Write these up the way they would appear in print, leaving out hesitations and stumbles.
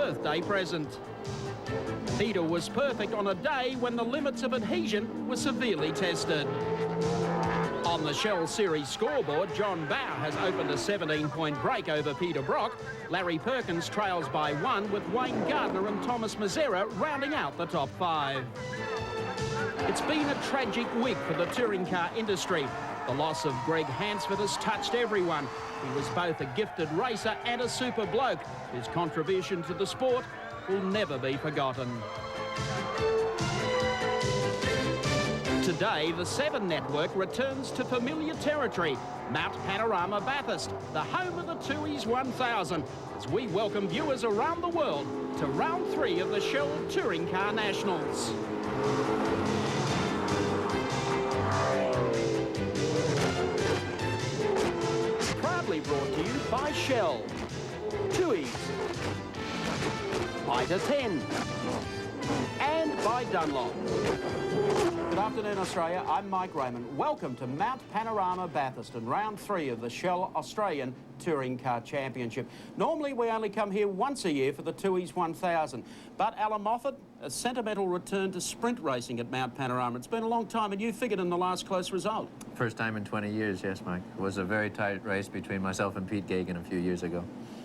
birthday present. Peter was perfect on a day when the limits of adhesion were severely tested. On the Shell Series scoreboard, John Bow has opened a 17-point break over Peter Brock. Larry Perkins trails by 1, with Wayne Gardner and Thomas Mazzera rounding out the top 5. It's been a tragic week for the touring car industry. The loss of Greg Hansford has touched everyone. He was both a gifted racer and a super bloke. His contribution to the sport will never be forgotten. Today, the 7 Network returns to familiar territory, Mt Panorama, Bathurst, the home of the Tooheys 1000, as we welcome viewers around the world to round 3 of the Shell Touring Car Nationals. Proudly brought to you by Shell, Tooheys, Litre 10, and by Dunlop. Good afternoon, Australia. I'm Mike Raymond. Welcome to Mt Panorama, Bathurst, and round 3 of the Shell Australian Touring Car Championship. Normally, we only come here once a year for the Tooheys 1000, but Alan Moffat, a sentimental return to sprint racing at Mt Panorama. It's been a long time, and you figured in the last close result. First time in 20 years, yes, Mike. It was a very tight race between myself and Pete Gagan a few years ago.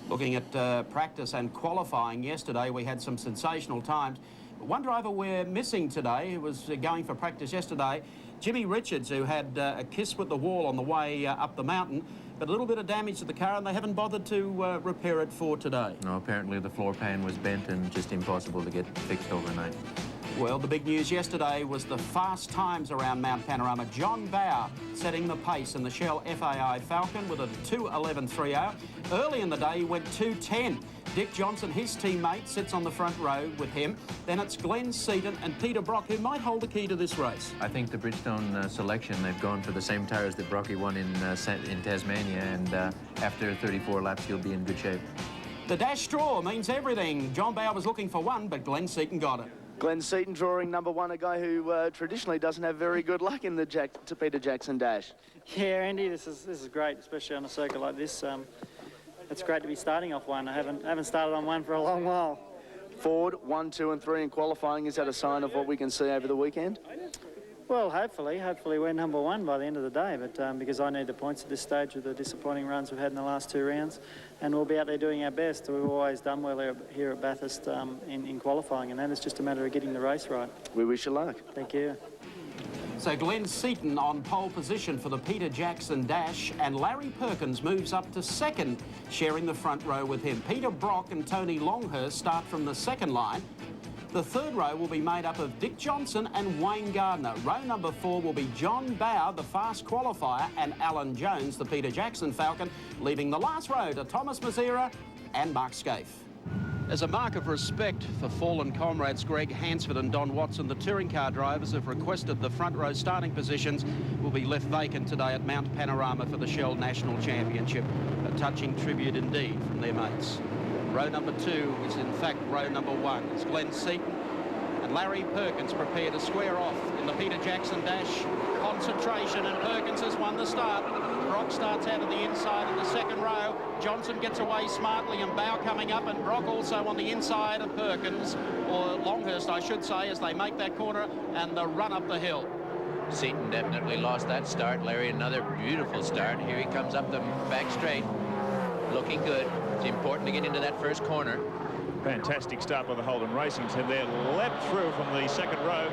Looking at practice and qualifying yesterday, we had some sensational times. One driver we're missing today, who was going for practice yesterday, Jimmy Richards, who had a kiss with the wall on the way up the mountain, but a little bit of damage to the car, and they haven't bothered to repair it for today. No, apparently the floor pan was bent and just impossible to get fixed overnight. Well, the big news yesterday was the fast times around Mt Panorama. John Bow setting the pace in the Shell FAI Falcon with a 2:11.30. Early in the day, he went 2:10. Dick Johnson, his teammate, sits on the front row with him. Then it's Glenn Seaton and Peter Brock, who might hold the key to this race. I think the Bridgestone selection, they've gone for the same tyres that Brocky won in Tasmania, and after 34 laps, he'll be in good shape. The dash straw means everything. John Bow was looking for 1, but Glenn Seaton got it. Glenn Seaton drawing number 1, a guy who traditionally doesn't have very good luck in the Peter Jackson dash. Yeah, Andy, this is great, especially on a circuit like this. It's great to be starting off 1. I haven't started on 1 for a long while. Ford 1, 2 and 3 in qualifying. Is that a sign of what we can see over the weekend? Well, hopefully we're number 1 by the end of the day, but because I need the points at this stage with the disappointing runs we've had in the last 2 rounds, and we'll be out there doing our best. We've always done well here at Bathurst in qualifying, and then it's just a matter of getting the race right. We wish you luck. Thank you. So Glenn Seaton on pole position for the Peter Jackson dash, and Larry Perkins moves up to 2nd, sharing the front row with him. Peter Brock and Tony Longhurst start from the 2nd line. The 3rd row will be made up of Dick Johnson and Wayne Gardner. Row number 4 will be John Bow, the fast qualifier, and Alan Jones, the Peter Jackson Falcon, leaving the last row to Thomas Mazzera and Mark Scaife. As a mark of respect for fallen comrades Greg Hansford and Don Watson, the touring car drivers have requested the front row starting positions will be left vacant today at Mt Panorama for the Shell National Championship. A touching tribute indeed from their mates. Row number 2 is in fact row number 1. It's Glenn Seaton and Larry Perkins prepare to square off in the Peter Jackson dash. Concentration, and Perkins has won the start. Brock starts out of the inside in the 2nd row. Johnson gets away smartly, and Bow coming up, and Brock also on the inside of Perkins, or Longhurst I should say, as they make that corner and the run up the hill. Seaton definitely lost that start. Larry, another beautiful start. Here he comes up the back straight. Looking good. It's important to get into that first corner. Fantastic start by the Holden Racing team there. Leapt through from the 2nd row.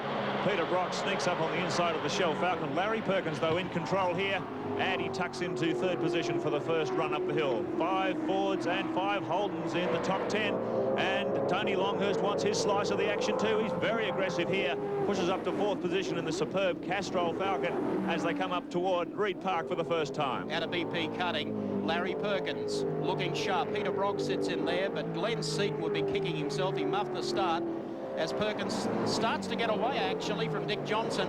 Peter Brock sneaks up on the inside of the Shell Falcon. Larry Perkins, though, in control here. And he tucks into 3rd position for the first run up the hill. 5 Fords and 5 Holdens in the top 10. And Tony Longhurst wants his slice of the action too. He's very aggressive here. Pushes up to 4th position in the superb Castrol Falcon as they come up toward Reed Park for the first time. Out of BP cutting, Larry Perkins looking sharp. Peter Brock sits in there, but Glenn Seaton would be kicking himself. He muffed the start as Perkins starts to get away actually from Dick Johnson.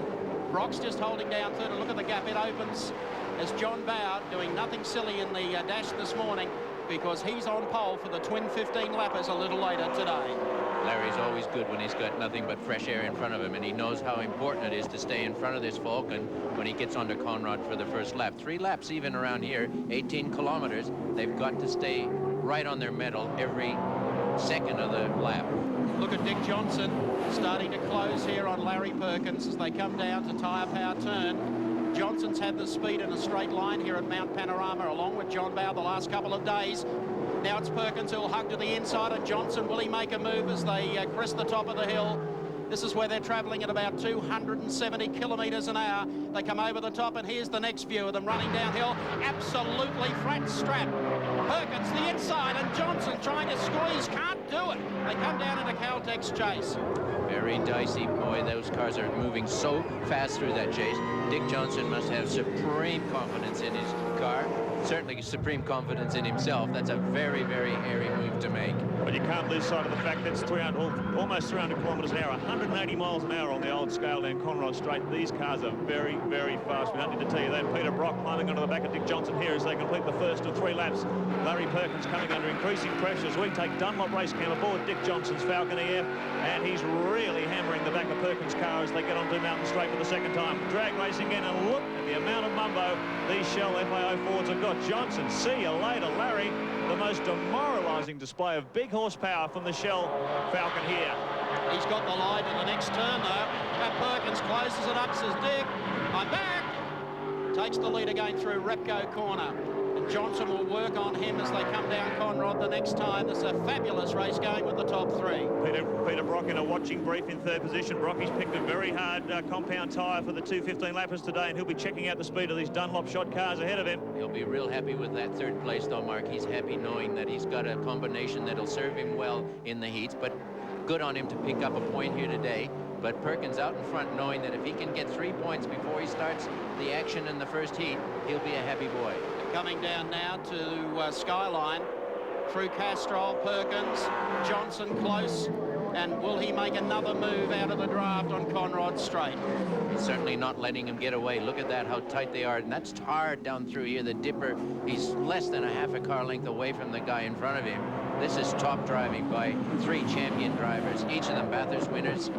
Brock's just holding down 3rd, and look at the gap it opens as John Bow doing nothing silly in the dash this morning, because he's on pole for the twin 15 lappers a little later today. Larry's always good when he's got nothing but fresh air in front of him, and he knows how important it is to stay in front of this Falcon when he gets onto Conrad for the first lap. 3 laps even around here, 18 kilometers. They've got to stay right on their mettle every second of the lap. Look at Dick Johnson starting to close here on Larry Perkins as they come down to tyre power turn. Johnson's had the speed in a straight line here at Mt Panorama along with John Bowe the last couple of days. Now it's Perkins who'll hug to the inside of Johnson. Will he make a move as they crest the top of the hill? This is where they're travelling at about 270 kilometres an hour. They come over the top, and here's the next view of them running downhill. Absolutely flat strap. Perkins the inside, and Johnson trying to squeeze, can't do it. They come down into Caltech's chase. Very dicey. Boy, those cars are moving so fast through that chase. Dick Johnson must have supreme confidence in his car. Certainly supreme confidence in himself. That's a very, very hairy move to make. But you can't lose sight of the fact that's almost 300 kilometres an hour, 180 miles an hour on the old scale down Conrod Straight. These cars are very, very fast. We don't need to tell you that. Peter Brock climbing onto the back of Dick Johnson here as they complete the first of 3 laps. Larry Perkins coming under increasing pressure as we take Dunlop Race Cam aboard Dick Johnson's Falcon EF, and he's really hammering the back of Perkins' car as they get onto Mountain Straight for the second time. Drag racing in, and look at the amount of mumbo these Shell FAO Fords have got. Johnson, see you later, Larry. The most demoralising display of big horsepower from the Shell Falcon here. He's got the line in the next turn, though. And Perkins closes it up, says, Dick, I'm back. Takes the lead again through Repco corner. And Johnson will work on him as they come down Conrod the next time. This is a fabulous race going with the top 3. Peter Brock in a watching brief in 3rd position. Brocky's picked a very hard compound tyre for the 2:15 lappers today, and he'll be checking out the speed of these Dunlop shot cars ahead of him. He'll be real happy with that 3rd place, though, Mark. He's happy knowing that he's got a combination that'll serve him well in the heats, but good on him to pick up a point here today. But Perkins out in front, knowing that if he can get 3 points before he starts the action in the first heat, he'll be a happy boy. Coming down now to Skyline through Castrol, Perkins, Johnson close, and will he make another move out of the draft on Conrod Straight? He's certainly not letting him get away. Look at that, how tight they are, and that's hard down through here. The dipper, he's less than a half a car length away from the guy in front of him. This is top driving by 3 champion drivers, each of them Bathurst winners.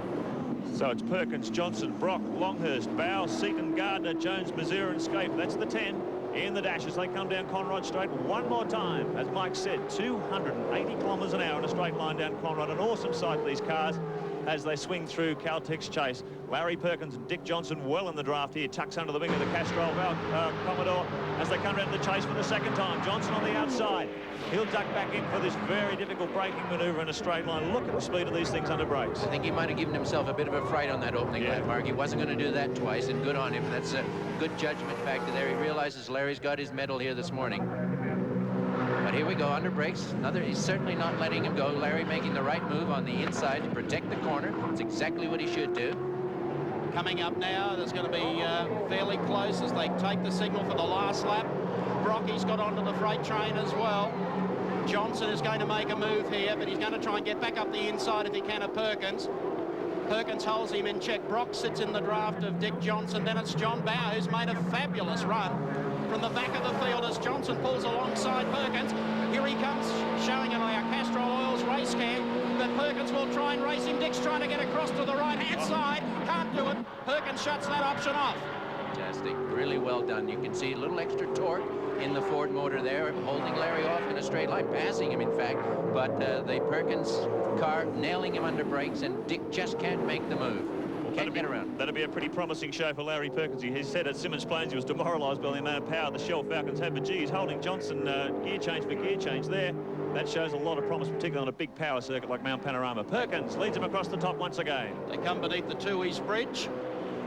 So it's Perkins, Johnson, Brock, Longhurst, Bowe, Seaton, Gardner, Jones, Mazur and Scape. That's the 10 in the dash as they come down Conrod Straight one more time. As Mike said, 280 kilometres an hour in a straight line down Conrod. An awesome sight for these cars as they swing through Caltech's chase. Larry Perkins and Dick Johnson well in the draft here. Tucks under the wing of the Castrol Commodore as they come around the chase for the second time. Johnson on the outside. He'll duck back in for this very difficult braking manoeuvre in a straight line. Look at the speed of these things under brakes. I think he might have given himself a bit of a fright on that opening lap, Mark. He wasn't going to do that twice, and good on him. That's a good judgment factor there. He realizes Larry's got his medal here this morning. But here we go, under brakes. He's certainly not letting him go. Larry making the right move on the inside to protect the corner. It's exactly what he should do. Coming up now, there's going to be fairly close as they take the signal for the last lap. Brocky's got onto the freight train as well. Johnson is going to make a move here, but he's going to try and get back up the inside if he can of Perkins. Perkins holds him in check. Brock sits in the draft of Dick Johnson. Then it's John Bowe, who's made a fabulous run from the back of the field as Johnson pulls alongside Perkins. Here he comes, showing it on our Castrol Oils race cam, but Perkins will try and race him. Dick's trying to get across to the right-hand side. Can't do it. Perkins shuts that option off. Fantastic. Really well done. You can see a little extra torque in the Ford motor there, holding Larry off in a straight line, passing him, in fact. But the Perkins car nailing him under brakes, and Dick just can't make the move. Can't get around. That'll be a pretty promising show for Larry Perkins. He said at Simmons Plains he was demoralised by the amount of power the Shell Falcons have, but gee, he's holding Johnson gear change for gear change there. That shows a lot of promise, particularly on a big power circuit like Mt Panorama. Perkins leads him across the top once again. They come beneath the Two East Bridge,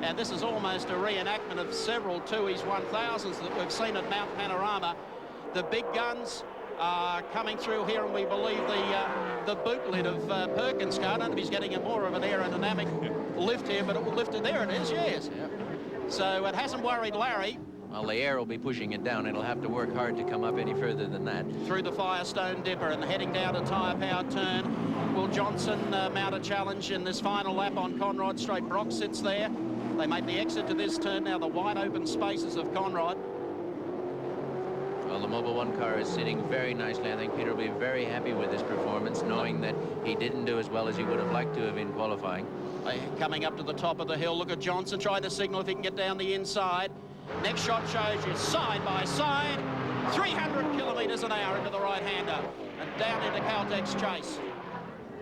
and this is almost a reenactment of several Two East 1000s that we've seen at Mt Panorama. The big guns are coming through here, and we believe the boot lid of Perkins' car. I don't know if he's getting a more of an aerodynamic lift here, but it will lift it. There it is, yes. Yep. So it hasn't worried Larry. Well, the air will be pushing it down. It'll have to work hard to come up any further than that. Through the Firestone Dipper and heading down to tyre power turn. Will Johnson mount a challenge in this final lap on Conrod Straight? Brock sits there. They make the exit to this turn now, the wide open spaces of Conrod. Well, the Mobil 1 car is sitting very nicely. I think Peter will be very happy with his performance, knowing that he didn't do as well as he would have liked to have in qualifying. Coming up to the top of the hill, look at Johnson trying to signal if he can get down the inside. Next shot shows you side by side, 300 kilometres an hour into the right-hander and down into Caltech's chase.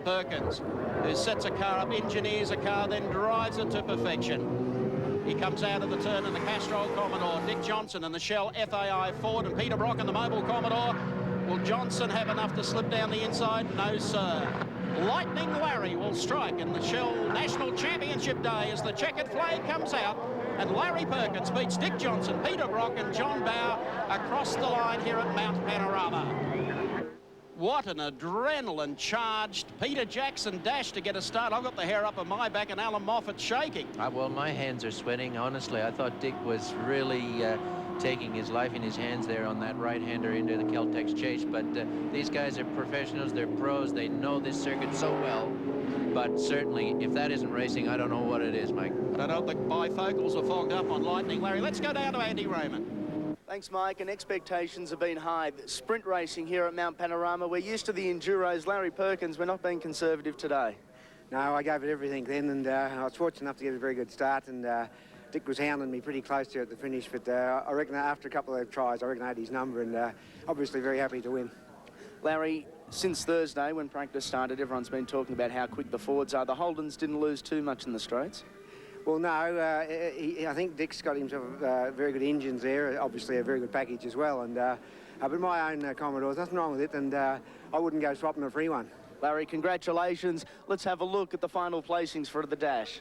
Perkins, who sets a car up, engineers a car, then drives it to perfection. He comes out of the turn in the Castrol Commodore. Dick Johnson in the Shell FAI Ford, and Peter Brock in the Mobile Commodore. Will Johnson have enough to slip down the inside? No, sir. Lightning Larry will strike in the Shell National Championship Day as the checkered flag comes out, and Larry Perkins beats Dick Johnson, Peter Brock and John Bower across the line here at Mt Panorama. What an adrenaline-charged Peter Jackson dash to get a start. I've got the hair up on my back and Alan Moffat's shaking. Well, my hands are sweating. Honestly, I thought Dick was really taking his life in his hands there on that right-hander into the Caltex chase. But these guys are professionals. They're pros. They know this circuit so well. But certainly, if that isn't racing, I don't know what it is, Mike. I don't know if the bifocals are fogged up on Lightning Larry. Let's go down to Andy Raymond. Thanks, Mike, and expectations have been high. Sprint racing here at Mt Panorama. We're used to the Enduros. Larry Perkins, we're not being conservative today. No, I gave it everything then, and I was fortunate enough to get a very good start, and Dick was hounding me pretty close to at the finish, but I reckon after a couple of tries, I reckon I had his number, and obviously very happy to win. Larry, since Thursday when practice started, everyone's been talking about how quick the Fords are. The Holdens didn't lose too much in the straights. Well, no, I think Dick's got himself very good engines there, obviously a very good package as well, and but my own Commodore, there's nothing wrong with it, and I wouldn't go swapping a free one. Larry, congratulations. Let's have a look at the final placings for the dash.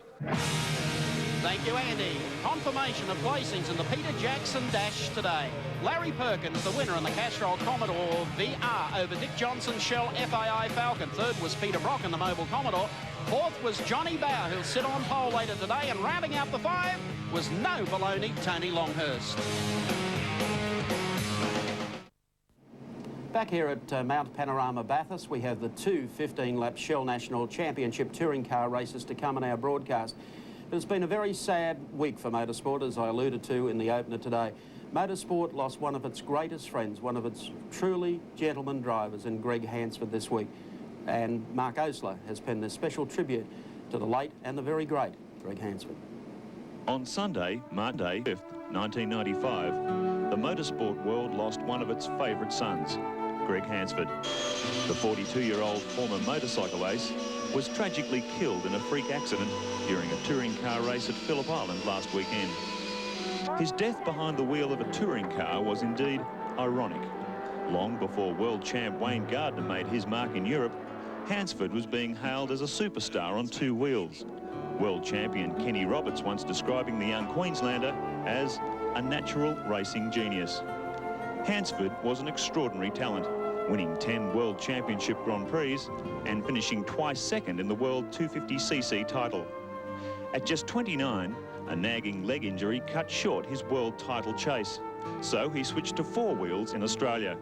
Thank you, Andy. Confirmation of placings in the Peter Jackson Dash today. Larry Perkins, the winner in the Castrol Commodore VR over Dick Johnson's Shell FAI Falcon. Third was Peter Brock in the Mobile Commodore. Fourth was Johnny Bower, who'll sit on pole later today. And rounding out the five was no baloney, Tony Longhurst. Back here at Mt Panorama, Bathurst, we have the two 15-lap Shell National Championship touring car races to come in our broadcast. It's been a very sad week for motorsport, as I alluded to in the opener today. Motorsport lost one of its greatest friends, one of its truly gentleman drivers in Greg Hansford this week. And Mark Osler has penned a special tribute to the late and the very great Greg Hansford. On Sunday, Monday 5th, 1995, the motorsport world lost one of its favourite sons, Greg Hansford. The 42-year-old former motorcycle ace was tragically killed in a freak accident during a touring car race at Phillip Island last weekend. His death behind the wheel of a touring car was indeed ironic. Long before world champ Wayne Gardner made his mark in Europe, Hansford was being hailed as a superstar on two wheels. World champion Kenny Roberts once describing the young Queenslander as a natural racing genius. Hansford was an extraordinary talent, winning 10 World Championship Grand Prix and finishing twice second in the World 250cc title. At just 29, a nagging leg injury cut short his world title chase, so he switched to four wheels in Australia.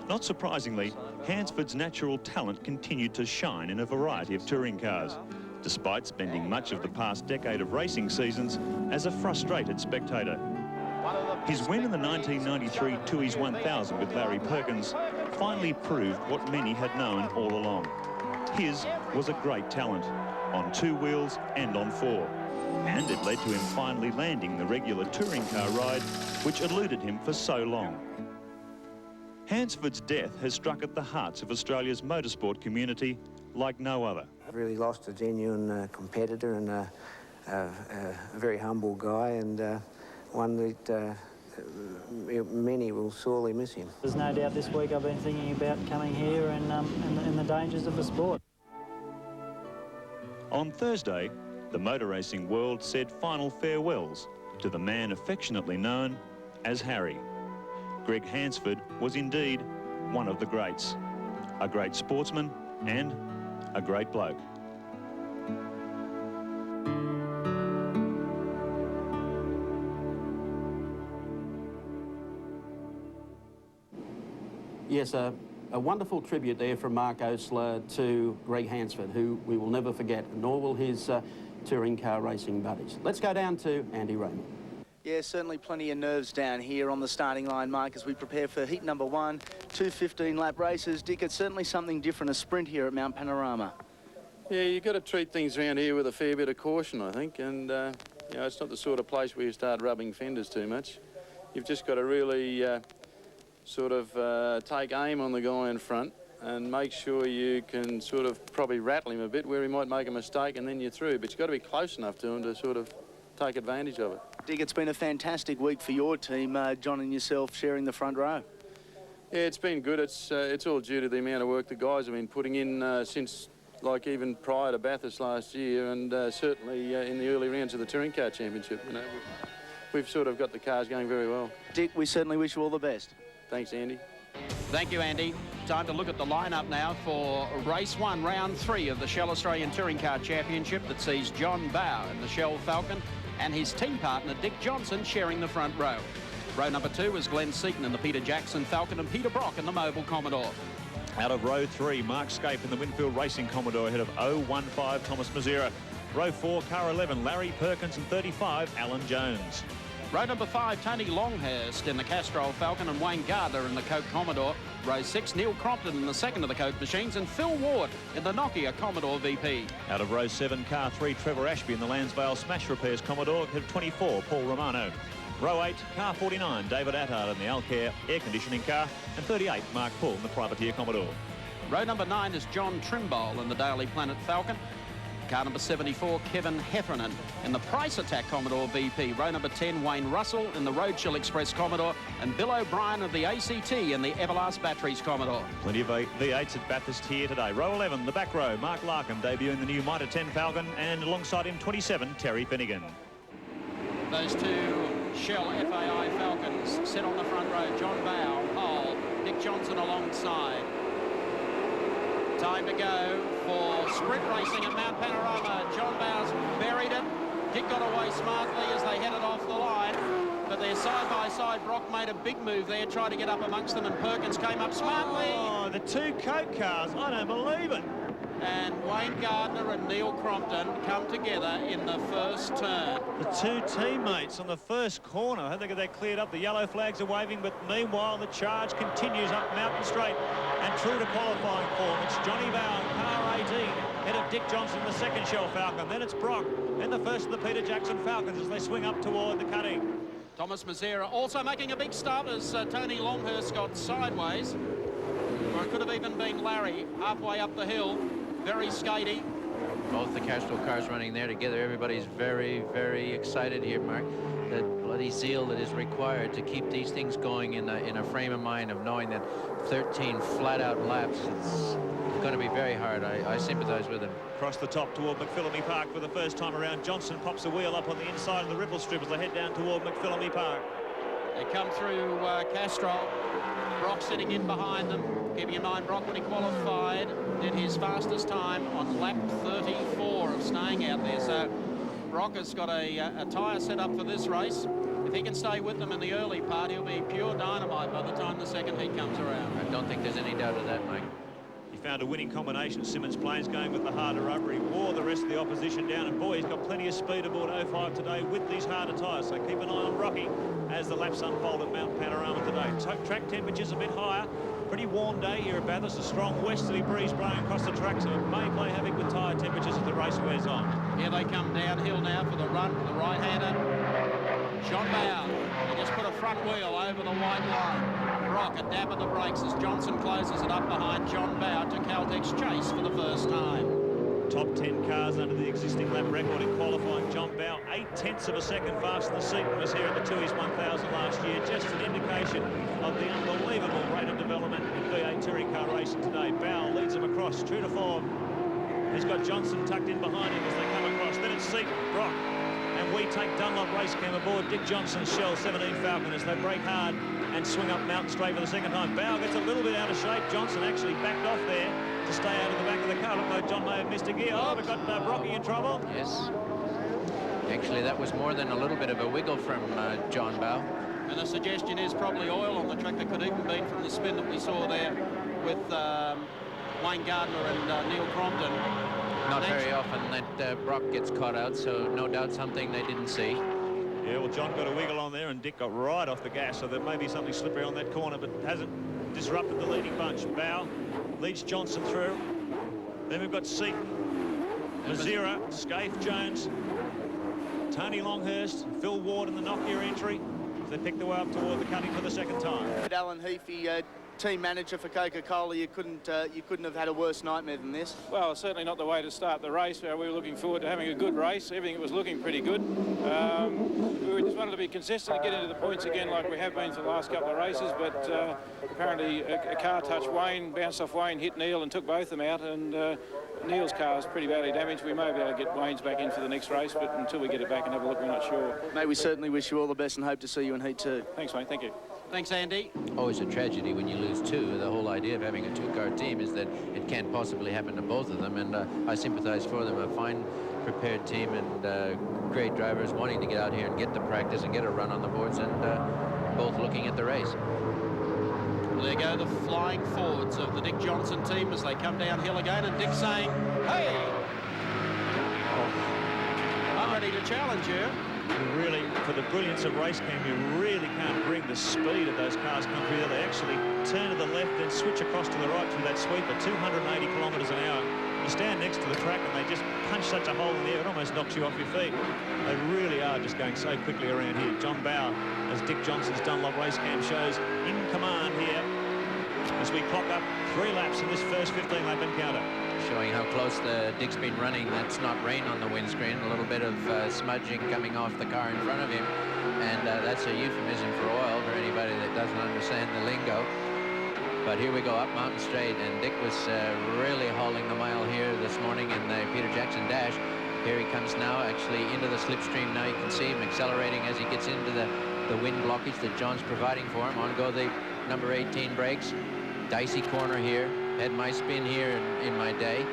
Not surprisingly, Hansford's natural talent continued to shine in a variety of touring cars, despite spending much of the past decade of racing seasons as a frustrated spectator. His win in the 1993 Tooheys 1000 with Larry Perkins finally proved what many had known all along. His was a great talent, on two wheels and on four. And it led to him finally landing the regular touring car ride, which eluded him for so long. Hansford's death has struck at the hearts of Australia's motorsport community like no other. I've really lost a genuine competitor and a very humble guy, and one that many will sorely miss him. There's no doubt this week I've been thinking about coming here and the dangers of the sport. On Thursday, the motor racing world said final farewells to the man affectionately known as Harry. Greg Hansford was indeed one of the greats, a great sportsman and a great bloke. Yes, a wonderful tribute there from Mark Osler to Greg Hansford, who we will never forget, nor will his touring car racing buddies. Let's go down to Andy Raymond. Yeah, certainly plenty of nerves down here on the starting line, Mike, as we prepare for heat number one, two 15-lap races. Dick, it's certainly something different, a sprint here at Mt Panorama. Yeah, you've got to treat things around here with a fair bit of caution, I think, and you know, it's not the sort of place where you start rubbing fenders too much. You've just got to really sort of take aim on the guy in front and make sure you can sort of probably rattle him a bit where he might make a mistake, and then you're through. But you've got to be close enough to him to sort of take advantage of it. Dick, it's been a fantastic week for your team, John and yourself sharing the front row. Yeah, it's been good. It's all due to the amount of work the guys have been putting in since, like, even prior to Bathurst last year, and certainly in the early rounds of the Touring Car Championship. You know, we've sort of got the cars going very well. Dick, we certainly wish you all the best. Thanks, Andy. Thank you, Andy. Time to look at the lineup now for race 1, round 3 of the Shell Australian Touring Car Championship that sees John Bowe in the Shell Falcon and his team partner Dick Johnson sharing the front row. Row number 2 is Glenn Seaton in the Peter Jackson Falcon and Peter Brock in the Mobile Commodore. Out of row 3, Mark Scape in the Winfield Racing Commodore ahead of 015 Thomas Mazera. Row 4, car 11, Larry Perkins, and 35, Alan Jones. Row number 5, Tony Longhurst in the Castrol Falcon and Wayne Gardner in the Coke Commodore. Row 6, Neil Crompton in the second of the Coke machines and Phil Ward in the Nokia Commodore VP. Out of row 7, car 3, Trevor Ashby in the Lansvale Smash Repairs Commodore ahead of 24, Paul Romano. Row 8, car 49, David Attard in the Alcare air conditioning car, and 38, Mark Pull in the Privateer Commodore. Row number 9 is John Trimble in the Daily Planet Falcon. Car number 74, Kevin Heffernan in the Price Attack Commodore VP. Row number 10, Wayne Russell in the Roadchill Express Commodore, and Bill O'Brien of the ACT in the Everlast Batteries Commodore. Plenty of V8s at Bathurst here today. Row 11, the back row, Mark Larkham debuting the new Mitre 10 Falcon, and alongside him 27, Terry Finnegan. Those two Shell FAI Falcons sit on the front row. John Bowe, pole, Dick Johnson alongside. Time to go for sprint racing at Mt Panorama. John Bowe's buried it. Dick got away smartly as they headed off the line. But they're side by side. Brock made a big move there, tried to get up amongst them, and Perkins came up smartly. Oh, the two Coke cars, I don't believe it. And Wayne Gardner and Neil Crompton come together in the first turn. The two teammates on the first corner. I think they're cleared up. The yellow flags are waving, but meanwhile the charge continues up Mountain Straight. And true to qualifying form, it's Johnny Bowe, car 18, head of Dick Johnson, the second Shell Falcon. Then it's Brock, and the first of the Peter Jackson Falcons as they swing up toward the cutting. Thomas Mazera also making a big start as Tony Longhurst got sideways. Or it could have even been Larry halfway up the hill. Very skatey. Both the Castrol cars running there together. Everybody's very, very excited here, Mark. The bloody zeal that is required to keep these things going in a frame of mind of knowing that 13 flat-out laps, it's going to be very hard. I sympathize with him. Across the top toward McPhillamy Park for the first time around. Johnson pops a wheel up on the inside of the ripple strip as they head down toward McPhillamy Park. They come through Castrol. Brock sitting in behind them. Keeping in mind, Brock, when he qualified, did his fastest time on lap 34 of staying out there. So Brock has got a tyre set up for this race. If he can stay with them in the early part, he'll be pure dynamite by the time the second heat comes around. I don't think there's any doubt of that, Mike. He found a winning combination. Simmons Plains going with the harder rubber. He wore the rest of the opposition down, and boy, he's got plenty of speed aboard 05 today with these harder tyres. So keep an eye on Rocky as the laps unfold at Mt Panorama today. Track temperatures a bit higher. Pretty warm day here at Bathurst. A strong westerly breeze blowing across the track, so it may play havoc with tyre temperatures as the race wears on. Here they come downhill now for the run. The right-hander, John Bowe. He just put a front wheel over the white line. Brock a dab of the brakes as Johnson closes it up behind John Bowe to Caltech's chase for the first time. Top 10 cars under the existing lap record in qualifying. John Bowe, 0.8 of a second faster than Seaton was here at the Tooheys 1000 last year. Just an indication of the unbelievable rate of development in V8 touring car racing today. Bowe leads them across, true to form. He's got Johnson tucked in behind him as they come across. Then it's Seaton, Brock, and we take Dunlop Race Cam aboard Dick Johnson's Shell 17 Falcon as they brake hard and swing up Mountain Straight for the second time. Bowe gets a little bit out of shape. Johnson actually backed off there to stay out of the back of the car. Looked like John may have missed a gear. Oh, we've got Brocky in trouble. Yes. Actually, that was more than a little bit of a wiggle from John Bowe. And the suggestion is probably oil on the track. That could even be from the spin that we saw there with Wayne Gardner and Neil Crompton. Not very often that Brock gets caught out, so no doubt something they didn't see. Yeah, well, John got a wiggle on there and Dick got right off the gas, so there may be something slippery on that corner, but hasn't disrupted the leading bunch. Bowe leads Johnson through. Then we've got Seaton, Mazera, Scaife, Jones, Tony Longhurst, Phil Ward in the Nokia entry. They pick their way up toward the cutting for the second time. Alan Heafy team manager for Coca-Cola, you couldn't have had a worse nightmare than this. Well, certainly not the way to start the race. We were looking forward to having a good race. Everything was looking pretty good. We just wanted to be consistent and get into the points again like we have been for the last couple of races, but apparently a car touched Wayne, bounced off Wayne, hit Neil and took both of them out, and Neil's car is pretty badly damaged. We may be able to get Wayne's back in for the next race, but until we get it back and have a look, we're not sure. Mate, we certainly wish you all the best and hope to see you in Heat 2. Thanks, mate. Thank you. Thanks, Andy. Always a tragedy when you lose two. The whole idea of having a two-car team is that it can't possibly happen to both of them, and I sympathize for them. A fine prepared team and great drivers wanting to get out here and get the practice and get a run on the boards, and both looking at the race. There go the flying forwards of the Dick Johnson team as they come downhill again, and Dick saying, hey, I'm ready to challenge you. Really, for the brilliance of race cam, you really can't bring the speed of those cars come through there. They actually turn to the left, then switch across to the right through that sweep at 280 kilometres an hour. You stand next to the track and they just punch such a hole in the air, it almost knocks you off your feet. They really are just going so quickly around here. John Bauer, as Dick Johnson's Dunlop race cam shows, in command here as we clock up 3 laps in this first 15-lap encounter. Showing how close the Dick's been running. That's not rain on the windscreen. A little bit of smudging coming off the car in front of him. And that's a euphemism for oil for anybody that doesn't understand the lingo. But here we go up Mountain Straight, and Dick was really hauling the mile here this morning in the Peter Jackson Dash. Here he comes now actually into the slipstream. Now you can see him accelerating as he gets into the wind blockage that John's providing for him. On go the number 18 brakes. Dicey corner here. Had my spin here in my day.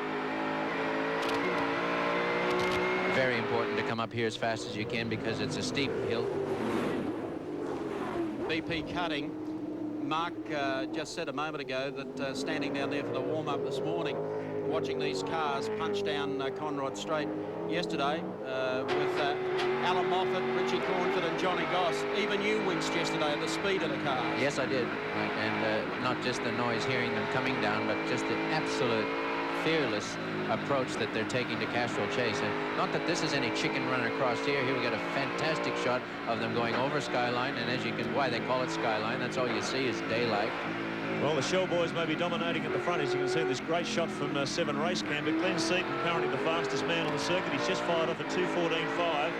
Very important to come up here as fast as you can because it's a steep hill. BP cutting. Mark just said a moment ago that standing down there for the warm-up this morning, watching these cars punch down Conrod Straight yesterday with Alan Moffat, Richie Cornford and Johnny Goss. Even you winced yesterday at the speed of the cars. Yes, I did. And not just the noise hearing them coming down, but just the absolute fearless approach that they're taking to Castrol Chase. And not that this is any chicken run across here. Here we got a fantastic shot of them going over Skyline, and as you can, why they call it Skyline, that's all you see is daylight. Well, the Shell boys may be dominating at the front, as you can see this great shot from 7 race cam, but Glenn Seaton, currently the fastest man on the circuit, he's just fired off at 2:14.5.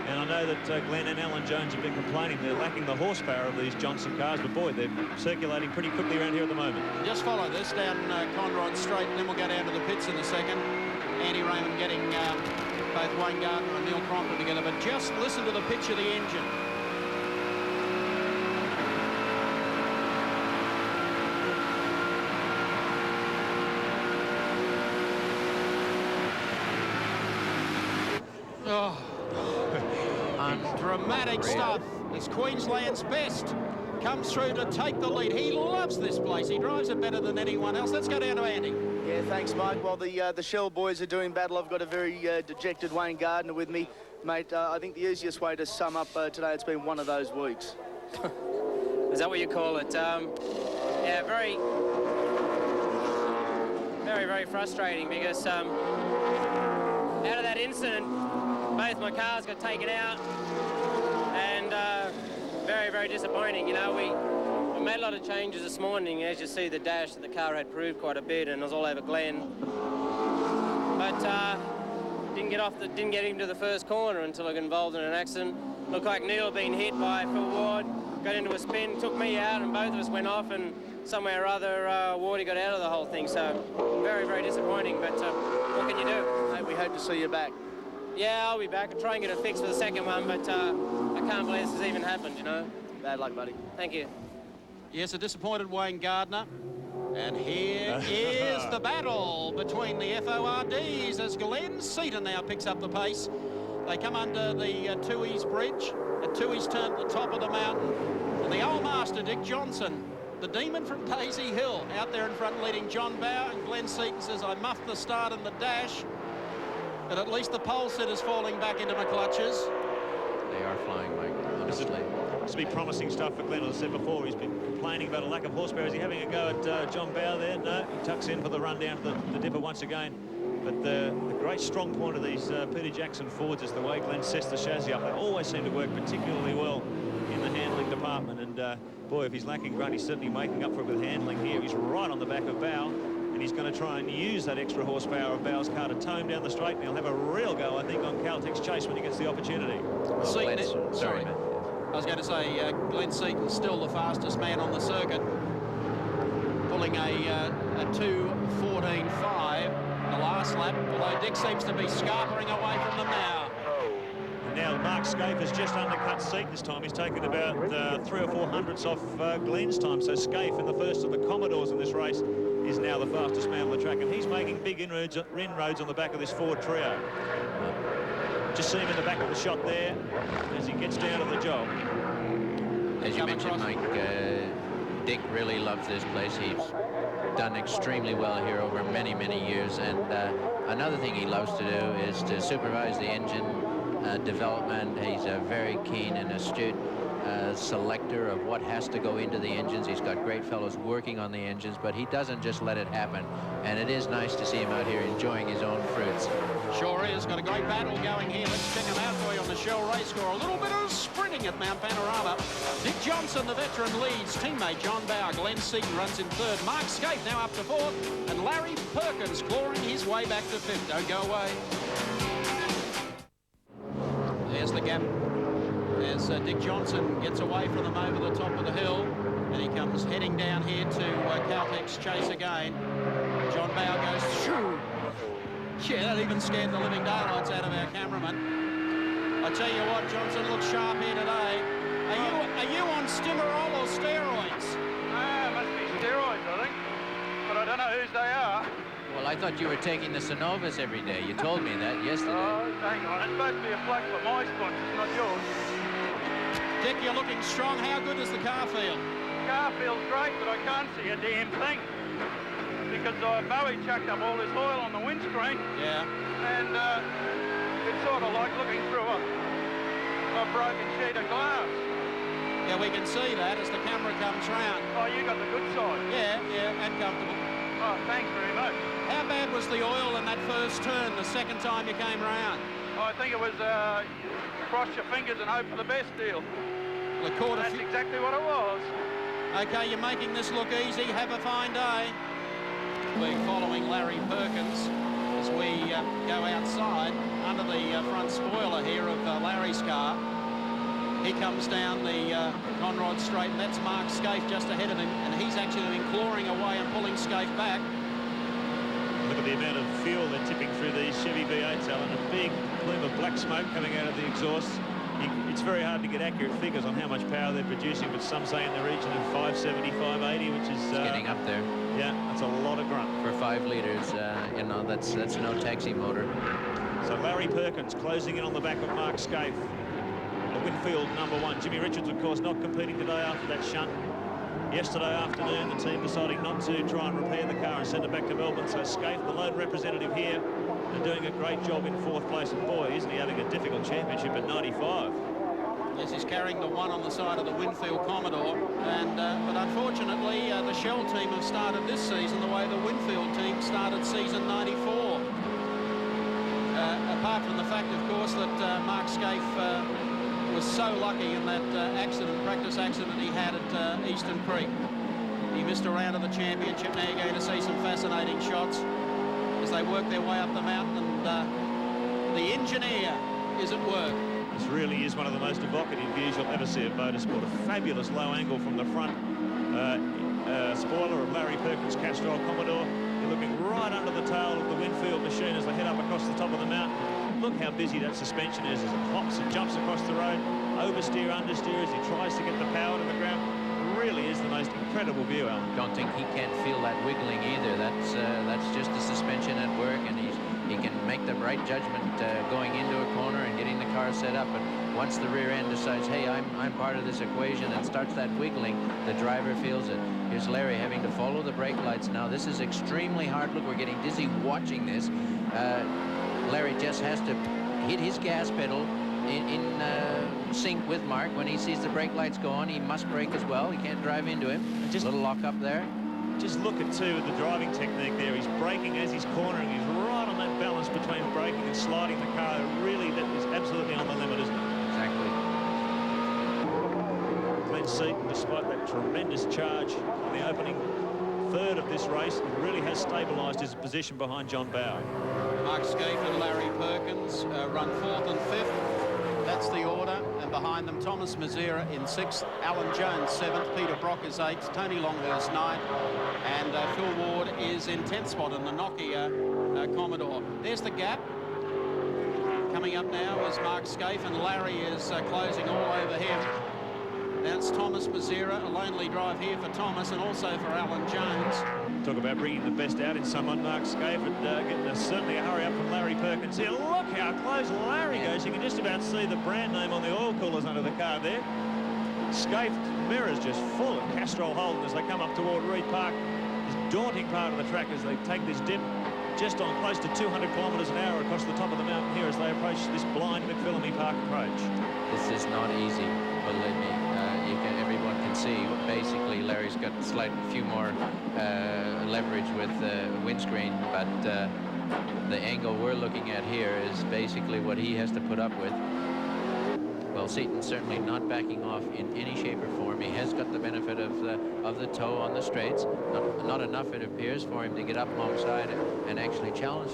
And I know that Glenn and Alan Jones have been complaining they're lacking the horsepower of these Johnson cars, but boy, they're circulating pretty quickly around here at the moment. Just follow this down Conrod Straight, and then we'll go down to the pits in a second. Andy Raymond getting both Wayne Gardner and Neil Crompton together, but just listen to the pitch of the engine. Oh. Dramatic stuff as Queensland's best comes through to take the lead. He loves this place. He drives it better than anyone else. Let's go down to Andy. Yeah, thanks, Mike. While the Shell boys are doing battle, I've got a very dejected Wayne Gardner with me. Mate, I think the easiest way to sum up today, it's been one of those weeks. Is that what you call it? Yeah, very, very frustrating because out of that incident, both my cars got taken out, and very disappointing. You know, we made a lot of changes this morning. As you see, the dash of the car had improved quite a bit, and it was all over Glenn. But didn't get into the first corner until I got involved in an accident. Looked like Neil had been hit by Phil Ward, got into a spin, took me out, and both of us went off, and somewhere or other Wardy got out of the whole thing. So very disappointing. But what can you do? Mate, we hope to see you back. Yeah, I'll be back. I'll try and get it fixed for the second one, but I can't believe this has even happened, you know. Bad luck, buddy. Thank you. Yes, a disappointed Wayne Gardner. And here is the battle between the FORDs as Glenn Seaton now picks up the pace. They come under the Tooheys Bridge. At Tooheys turn at the top of the mountain. And the old master, Dick Johnson, the demon from Daisy Hill, out there in front leading John Bauer. And Glenn Seaton says, I muffed the start and the dash. But at least the pole setter's falling back into my clutches. They are flying, Mike, honestly. This will be promising stuff for Glenn. As I said before, he's been complaining about a lack of horsepower. Is he having a go at John Bauer there? No, he tucks in for the run down to the dipper once again. But the great strong point of these Peter Jackson Fords is the way Glenn sets the chassis up. They always seem to work particularly well in the handling steering department. And boy, if he's lacking grunt, he's certainly making up for it with handling here. He's right on the back of Bow, and he's going to try and use that extra horsepower of Bow's car to tow him down the straight, and he'll have a real go, I think, on Caltech's Chase when he gets the opportunity. Sorry, I was going to say Glenn Seaton's still the fastest man on the circuit, pulling a 2:14.5 the last lap, although Dick seems to be scarpering away from them now. And now Mark Scaife has just undercut Seaton this time. He's taken about 3 or 4 hundredths off Glenn's time. So Scaife, in the first of the Commodores in this race, is now the fastest man on the track, and he's making big inroads on the back of this Ford Trio. Just see him in the back of the shot there as he gets down to the job. As you mentioned, Mike, Dick really loves this place. He's done extremely well here over many, many years, and another thing he loves to do is to supervise the engine development. He's a very keen and astute selector of what has to go into the engines. He's got great fellows working on the engines, but he doesn't just let it happen, and it is nice to see him out here enjoying his own fruits. Sure is. Got a great battle going here. Let's check him out for you on the Shell race score. A little bit of sprinting at Mt Panorama. Dick Johnson, the veteran, leads. Teammate John Bower. Glenn Seaton runs in third. Mark Scaife now up to fourth, and Larry Perkins clawing his way back to fifth. Don't go away. There's the gap as Dick Johnson gets away from them over the top of the hill, and he comes heading down here to Caltech's Chase again. John Bower goes through. Yeah, that even scared the living daylights out of our cameraman. I tell you what, Johnson looks sharp here today. Are you on Stimorol or steroids? Must be steroids, I think, but I don't know whose they are. Well, I thought you were taking the Synovus every day. You told me that yesterday. Oh, hang on. It's supposed to be a plug for my sponsors, not yours. Dick, you're looking strong. How good does the car feel? The car feels great, but I can't see a damn thing. Because Bowie chucked up all this oil on the windscreen. Yeah. And it's sort of like looking through a broken sheet of glass. Yeah, we can see that as the camera comes round. Oh, you got the good side. Yeah, and comfortable. Oh, thanks very much. How bad was the oil in that first turn the second time you came round? Oh, I think it was cross your fingers and hope for the best deal. Well, that's exactly what it was. Okay, you're making this look easy. Have a fine day. We're following Larry Perkins as we go outside under the front spoiler here of Larry's car. He comes down the Conrod Straight, and that's Mark Scaife just ahead of him, and he's actually been clawing away and pulling Scaife back. Look at the amount of fuel they're tipping through these Chevy V8s, Alan. A big plume of black smoke coming out of the exhaust. It's very hard to get accurate figures on how much power they're producing, but some say in the region of 570, 580, which is... getting up there. Yeah, that's a lot of grunt. For 5 litres, you know, that's no taxi motor. So Larry Perkins closing in on the back of Mark Scaife. The Winfield #1. Jimmy Richards, of course, not competing today after that shunt. Yesterday afternoon, the team deciding not to try and repair the car and send it back to Melbourne. So Scaife, the lone representative here, and doing a great job in 4th place. And boy, isn't he having a difficult championship at 95. Yes, he's carrying the one on the side of the Winfield Commodore, and but unfortunately the Shell team have started this season the way the Winfield team started season 94. Apart from the fact, of course, that Mark Scaife was so lucky in that practice accident he had at Eastern Creek. He missed a round of the championship. Now you're going to see some fascinating shots as they work their way up the mountain, and the engineer is at work. This really is one of the most evocative views you'll ever see at Motorsport. A fabulous low angle from the front spoiler of Larry Perkins' Castrol Commodore. You're looking right under the tail of the Winfield machine as they head up across the top of the mountain. Look how busy that suspension is as it hops and jumps across the road, oversteer, understeer as he tries to get the power to the ground. It really is the most incredible view, Alan. Don't think he can't feel that wiggling either. That's just the suspension at work, and he can make the right judgment going into a corner and getting the car set up. But once the rear end decides, hey, I'm part of this equation, and starts that wiggling, the driver feels it. Here's Larry having to follow the brake lights now. This is extremely hard. Look, we're getting dizzy watching this. Larry just has to hit his gas pedal in sync with Mark. When he sees the brake lights go on, he must brake as well. He can't drive into him. Just a little lock up there. Just look at, too, the driving technique there. He's braking as he's cornering. He's right on that balance between braking and sliding the car. Really, that is absolutely on the limit, isn't it? Exactly. Glenn Glenn Seaton, despite that tremendous charge in the opening third of this race, really has stabilised his position behind John Bowe. Mark Scaife and Larry Perkins run 4th and 5th. That's the order. And behind them, Thomas Mazera in 6th, Alan Jones 7th, Peter Brock is 8th, Tony Longhurst 9th, and Phil Ward is in 10th spot in the Nokia Commodore. There's the gap. Coming up now is Mark Scaife, and Larry is closing all over him. That's Thomas Mazera, a lonely drive here for Thomas and also for Alan Jones. Talk about bringing the best out in someone, Mark Scaife, and getting certainly a hurry up from Larry Perkins here. Look how close Larry goes. You can just about see the brand name on the oil coolers under the car there. Scaife mirrors just full of Castrol Holden as they come up toward Reed Park. This daunting part of the track as they take this dip just on close to 200 kilometres an hour across the top of the mountain here as they approach this blind McPhillamy Park approach. This is not easy, believe me. Everyone can see basically Larry's got a few more leverage with the windscreen, but the angle we're looking at here is basically what he has to put up with. Well, Seaton's certainly not backing off in any shape or form. He has got the benefit of the toe on the straights. Not enough, it appears, for him to get up alongside and actually challenge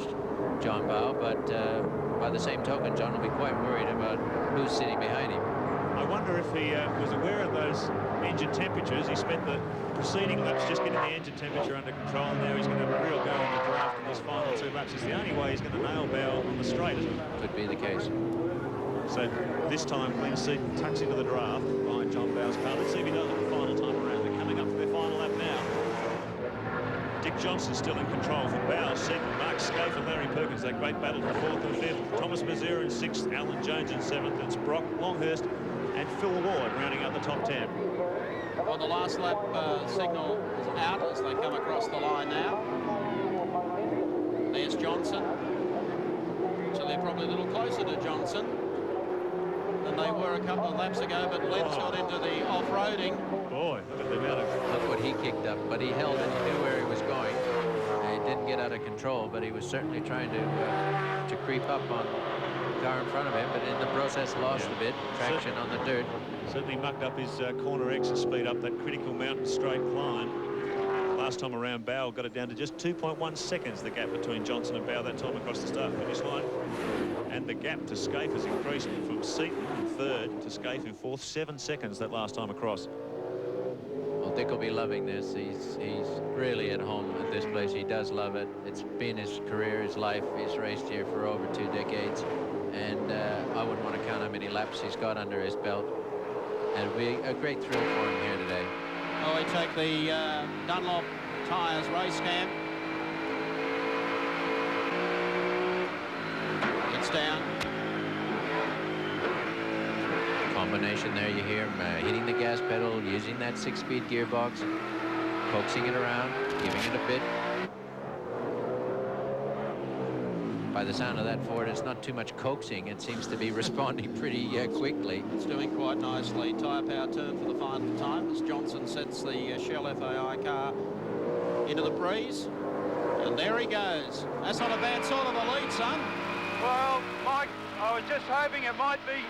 John Bowe, but by the same token, John will be quite worried about who's sitting behind him. I wonder if he was aware of those engine temperatures. He spent the preceding laps just getting the engine temperature under control, and now he's going to have a real go on the draft in these final 2 laps. It's the only way he's going to nail Bowe on the straight, isn't it? Could be the case. So this time Glenn Seaton tucks into the draft behind John Bowe's car. Let's see if he does it the final time around. They're coming up for their final lap now. Dick Johnson still in control for Bowe, 2nd. Mark Scaife and Larry Perkins, that great battle for 4th and 5th. Thomas Mazera in 6th, Alan Jones in 7th. It's Brock, Longhurst and Phil Ward rounding out the top 10. Well, the last lap signal is out as they come across the line now. There's Johnson. So they're probably a little closer to Johnson than they were a couple of laps ago, but Lenz got into the off-roading. Boy, look at the amount of... Look what he kicked up, but he held it. He knew where he was going. He didn't get out of control, but he was certainly trying to creep up on the car in front of him, but in the process lost a bit, traction on the dirt. Certainly mucked up his corner exit speed up that critical mountain straight climb. Last time around, Bowe got it down to just 2.1 seconds, the gap between Johnson and Bowe that time across the start-finish line. And the gap to Scaife has increased from Seaton in 3rd to Scaife in 4th, 7 seconds that last time across. Well, Dick will be loving this. He's really at home at this place. He does love it. It's been his career, his life. He's raced here for over 2 decades. And I wouldn't want to count how many laps he's got under his belt. And it'll be a great thrill for him here today. Oh, we take the Dunlop tyres race cam. It's down. Combination there, you hear him hitting the gas pedal, using that 6-speed gearbox, coaxing it around, giving it a bit. By the sound of that Ford, it's not too much coaxing. It seems to be responding pretty quickly. It's doing quite nicely. Tyre power turn for the final time as Johnson sets the Shell FAI car into the breeze. And there he goes. That's not a bad sort of a lead, son. Well, Mike, I was just hoping it might be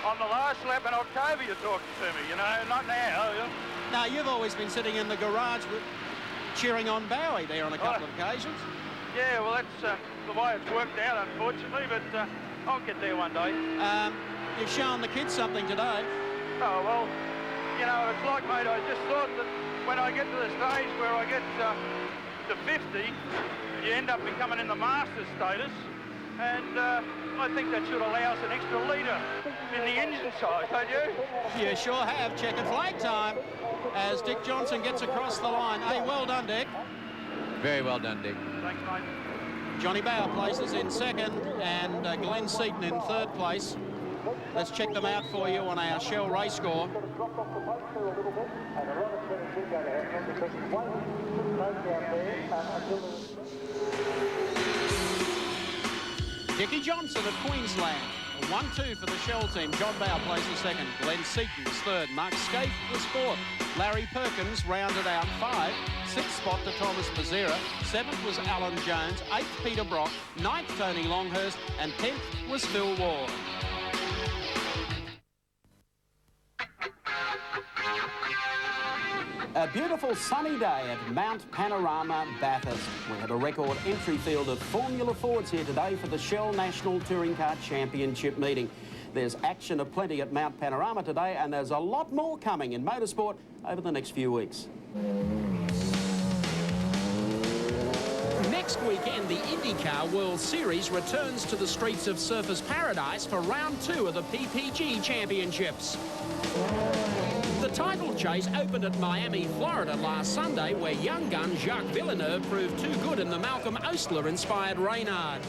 on the last lap in October you're talking to me, you know, not now. No, you've always been sitting in the garage cheering on Bowie there on a couple of occasions. Yeah, well, that's the way it's worked out, unfortunately, but I'll get there one day. You've shown the kids something today. Oh, well, you know, it's like, mate, I just thought that when I get to the stage where I get to 50, you end up becoming in the master status, and I think that should allow us an extra litre in the engine side, don't you? You sure have. Checkered flag time as Dick Johnson gets across the line. Hey, well done, Dick. Very well done, Dick. Thanks, mate. Johnny Bowe places in 2nd and Glenn Seaton in 3rd place. Let's check them out for you on our Shell race score. Dickie Johnson of Queensland, 1-2 for the Shell team. John Bowe places 2nd. Glenn Seaton was 3rd. Mark Scaife was 4th. Larry Perkins rounded out 5. 6th spot to Thomas Mazera. 7th was Alan Jones. 8th Peter Brock. 9th Tony Longhurst. And 10th was Phil Ward. a beautiful sunny day at Mt Panorama, Bathurst. We have a record entry field of Formula Fords here today for the Shell National Touring Car Championship meeting. There's action aplenty at Mt Panorama today, and there's a lot more coming in motorsport over the next few weeks. Next weekend, the IndyCar World Series returns to the streets of Surfers Paradise for round 2 of the PPG Championships. The title chase opened at Miami, Florida last Sunday, where young gun Jacques Villeneuve proved too good in the Malcolm Oastler-inspired Reynard.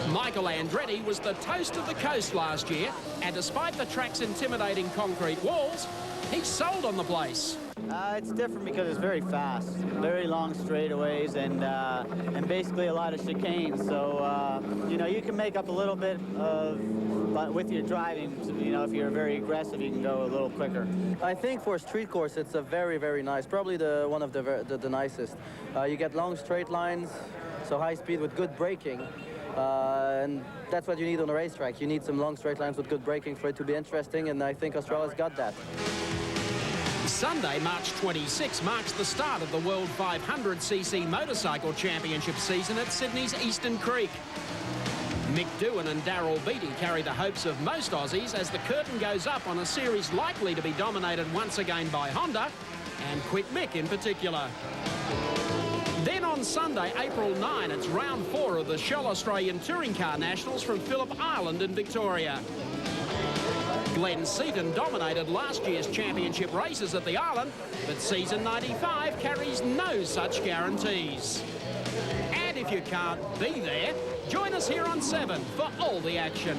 Michael Andretti was the toast of the coast last year, and despite the track's intimidating concrete walls, he sold on the place. It's different because it's very fast, very long straightaways, and basically a lot of chicanes. So, you know, you can make up a little bit but with your driving, you know, if you're very aggressive, you can go a little quicker. I think for a street course, it's a very, very nice, probably one of the nicest. You get long straight lines, so high speed with good braking. And that's what you need on a racetrack. You need some long straight lines with good braking for it to be interesting, and I think Australia's got that. Sunday, March 26, marks the start of the World 500cc Motorcycle Championship season at Sydney's Eastern Creek. Mick Doohan and Darryl Beattie carry the hopes of most Aussies as the curtain goes up on a series likely to be dominated once again by Honda, and Quick Mick in particular. Then on Sunday, April 9, it's round 4 of the Shell Australian Touring Car Nationals from Phillip Island in Victoria. Glenn Seaton dominated last year's championship races at the island, but season 95 carries no such guarantees. And if you can't be there, join us here on 7 for all the action.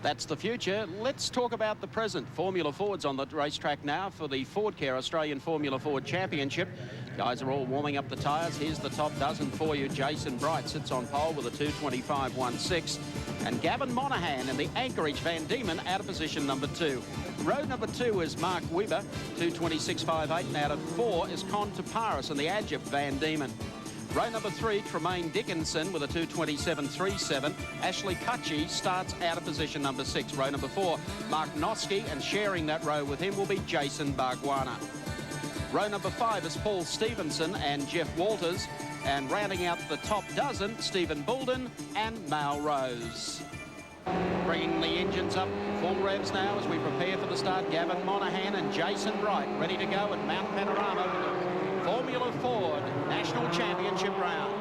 That's the future. Let's talk about the present. Formula Ford's on the racetrack now for the Ford Care Australian Formula Ford Championship. Guys are all warming up the tyres. Here's the top dozen for you. Jason Bright sits on pole with a 2:25.16. And Gavin Monaghan in the Anchorage Van Diemen out of position number 2. Row number 2 is Mark Webber, 2:26.58. And out of 4 is Con Taparis in the Adjip Van Diemen. Row number 3, Tremaine Dickinson with a 2:27.37. Ashley Cutchie starts out of position number 6. Row number 4, Mark Noski, and sharing that row with him will be Jason Bargwana. Row number 5 is Paul Stevenson and Jeff Walters, and rounding out the top dozen, Stephen Boulden and Mal Rose. Bringing the engines up, full revs now as we prepare for the start. Gavin Monaghan and Jason Bright ready to go at Mt Panorama with the Formula Ford National Championship round.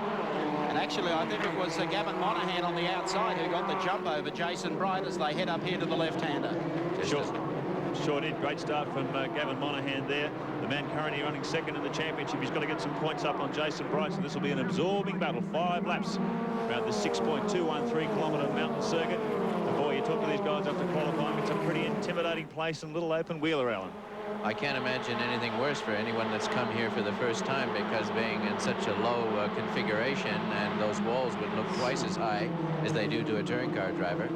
And actually, I think it was Gavin Monaghan on the outside who got the jump over Jason Bright as they head up here to the left-hander. Sure did. Great start from Gavin Monaghan there. The man currently running second in the championship. He's got to get some points up on Jason Bright, so this will be an absorbing battle. 5 laps around the 6.213 kilometre mountain circuit. And boy, you talk to these guys after qualifying, it's a pretty intimidating place and little open wheeler, Alan. I can't imagine anything worse for anyone that's come here for the first time, because being in such a low configuration, and those walls would look twice as high as they do to a touring car driver.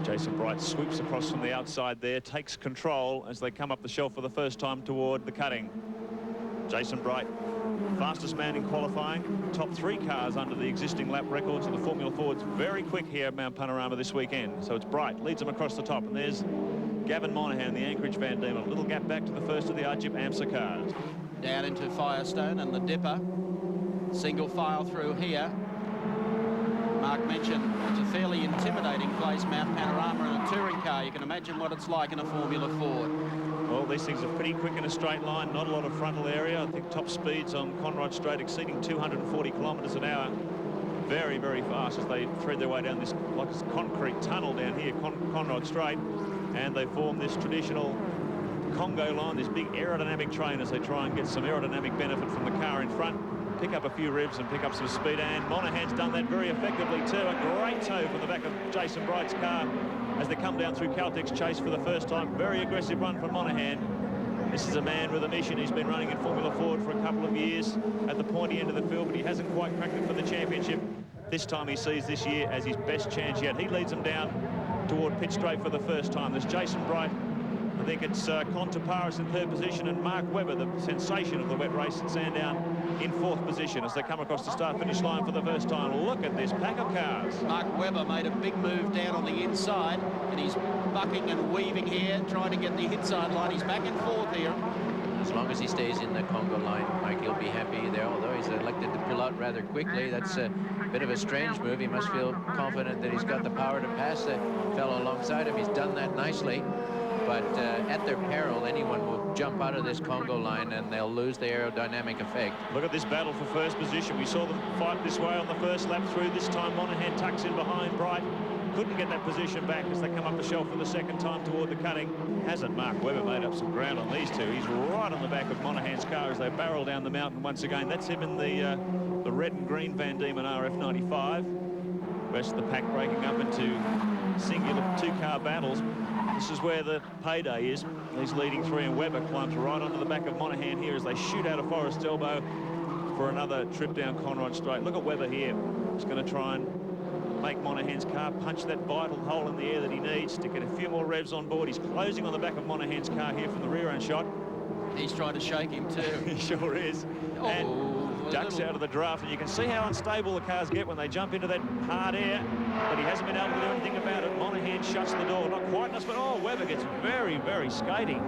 Jason Bright sweeps across from the outside there, takes control as they come up the shelf for the first time toward the cutting. Jason Bright, fastest man in qualifying, top 3 cars under the existing lap records of the Formula Ford's very quick here at Mt Panorama this weekend. So it's Bright, leads them across the top, and there's Gavin Monaghan, the Anchorage Van Diemen. A little gap back to the first of the Ajip AMSA cars. Down into Firestone and the Dipper. Single file through here. Mark mentioned it's a fairly intimidating place, Mt Panorama, in a touring car. You can imagine what it's like in a Formula Ford. Well, these things are pretty quick in a straight line, not a lot of frontal area. I think top speeds on Conrod Straight exceeding 240 kilometres an hour. Very, very fast as they thread their way down this like a concrete tunnel down here, Conrod Straight. And they form this traditional Congo line, this big aerodynamic train as they try and get some aerodynamic benefit from the car in front. Pick up a few revs and pick up some speed, and Monaghan's done that very effectively too. A great tow from the back of Jason Bright's car as they come down through Caltech's chase for the first time. Very aggressive run from Monaghan. This is a man with a mission. He's been running in Formula Ford for a couple of years at the pointy end of the field, but he hasn't quite cracked it for the championship. This time he sees this year as his best chance yet. He leads them down toward pit straight for the first time. There's Jason Bright, and I think it's Paris in third position and Mark Webber, the sensation of the wet race at Sandown, in fourth position as they come across the start-finish line for the first time. Look at this pack of cars. Mark Webber made a big move down on the inside, and he's bucking and weaving here, trying to get the inside line. He's back and forth here. As long as he stays in the Congo line, Mike, he'll be happy there, although he's elected to pull out rather quickly. That's a bit of a strange move. He must feel confident that he's got the power to pass the fellow alongside him. He's done that nicely, but at their peril, anyone will jump out of this Congo line and they'll lose the aerodynamic effect. Look at this battle for first position. We saw them fight this way on the first lap through. This time Monahan tucks in behind Bright. Couldn't get that position back as they come up the shelf for the second time toward the cutting. Hasn't Mark Webber made up some ground on these two? He's right on the back of Monahan's car as they barrel down the mountain once again. That's him in the red and green Van Diemen RF95. Rest of the pack breaking up into singular two-car battles. This is where the payday is. These leading three, and Webber climbs right onto the back of Monahan here as they shoot out of Forest Elbow for another trip down Conrod Straight. Look at Webber here. He's going to try and make Monahan's car punch that vital hole in the air that he needs to get a few more revs on board. He's closing on the back of Monahan's car here from the rear end shot. He's trying to shake him too. He sure is. And ducks out of the draft, and you can see how unstable the cars get when they jump into that hard air, but he hasn't been able to do anything about it. Monahan shuts the door. Not quite enough, but Webber gets very, very skating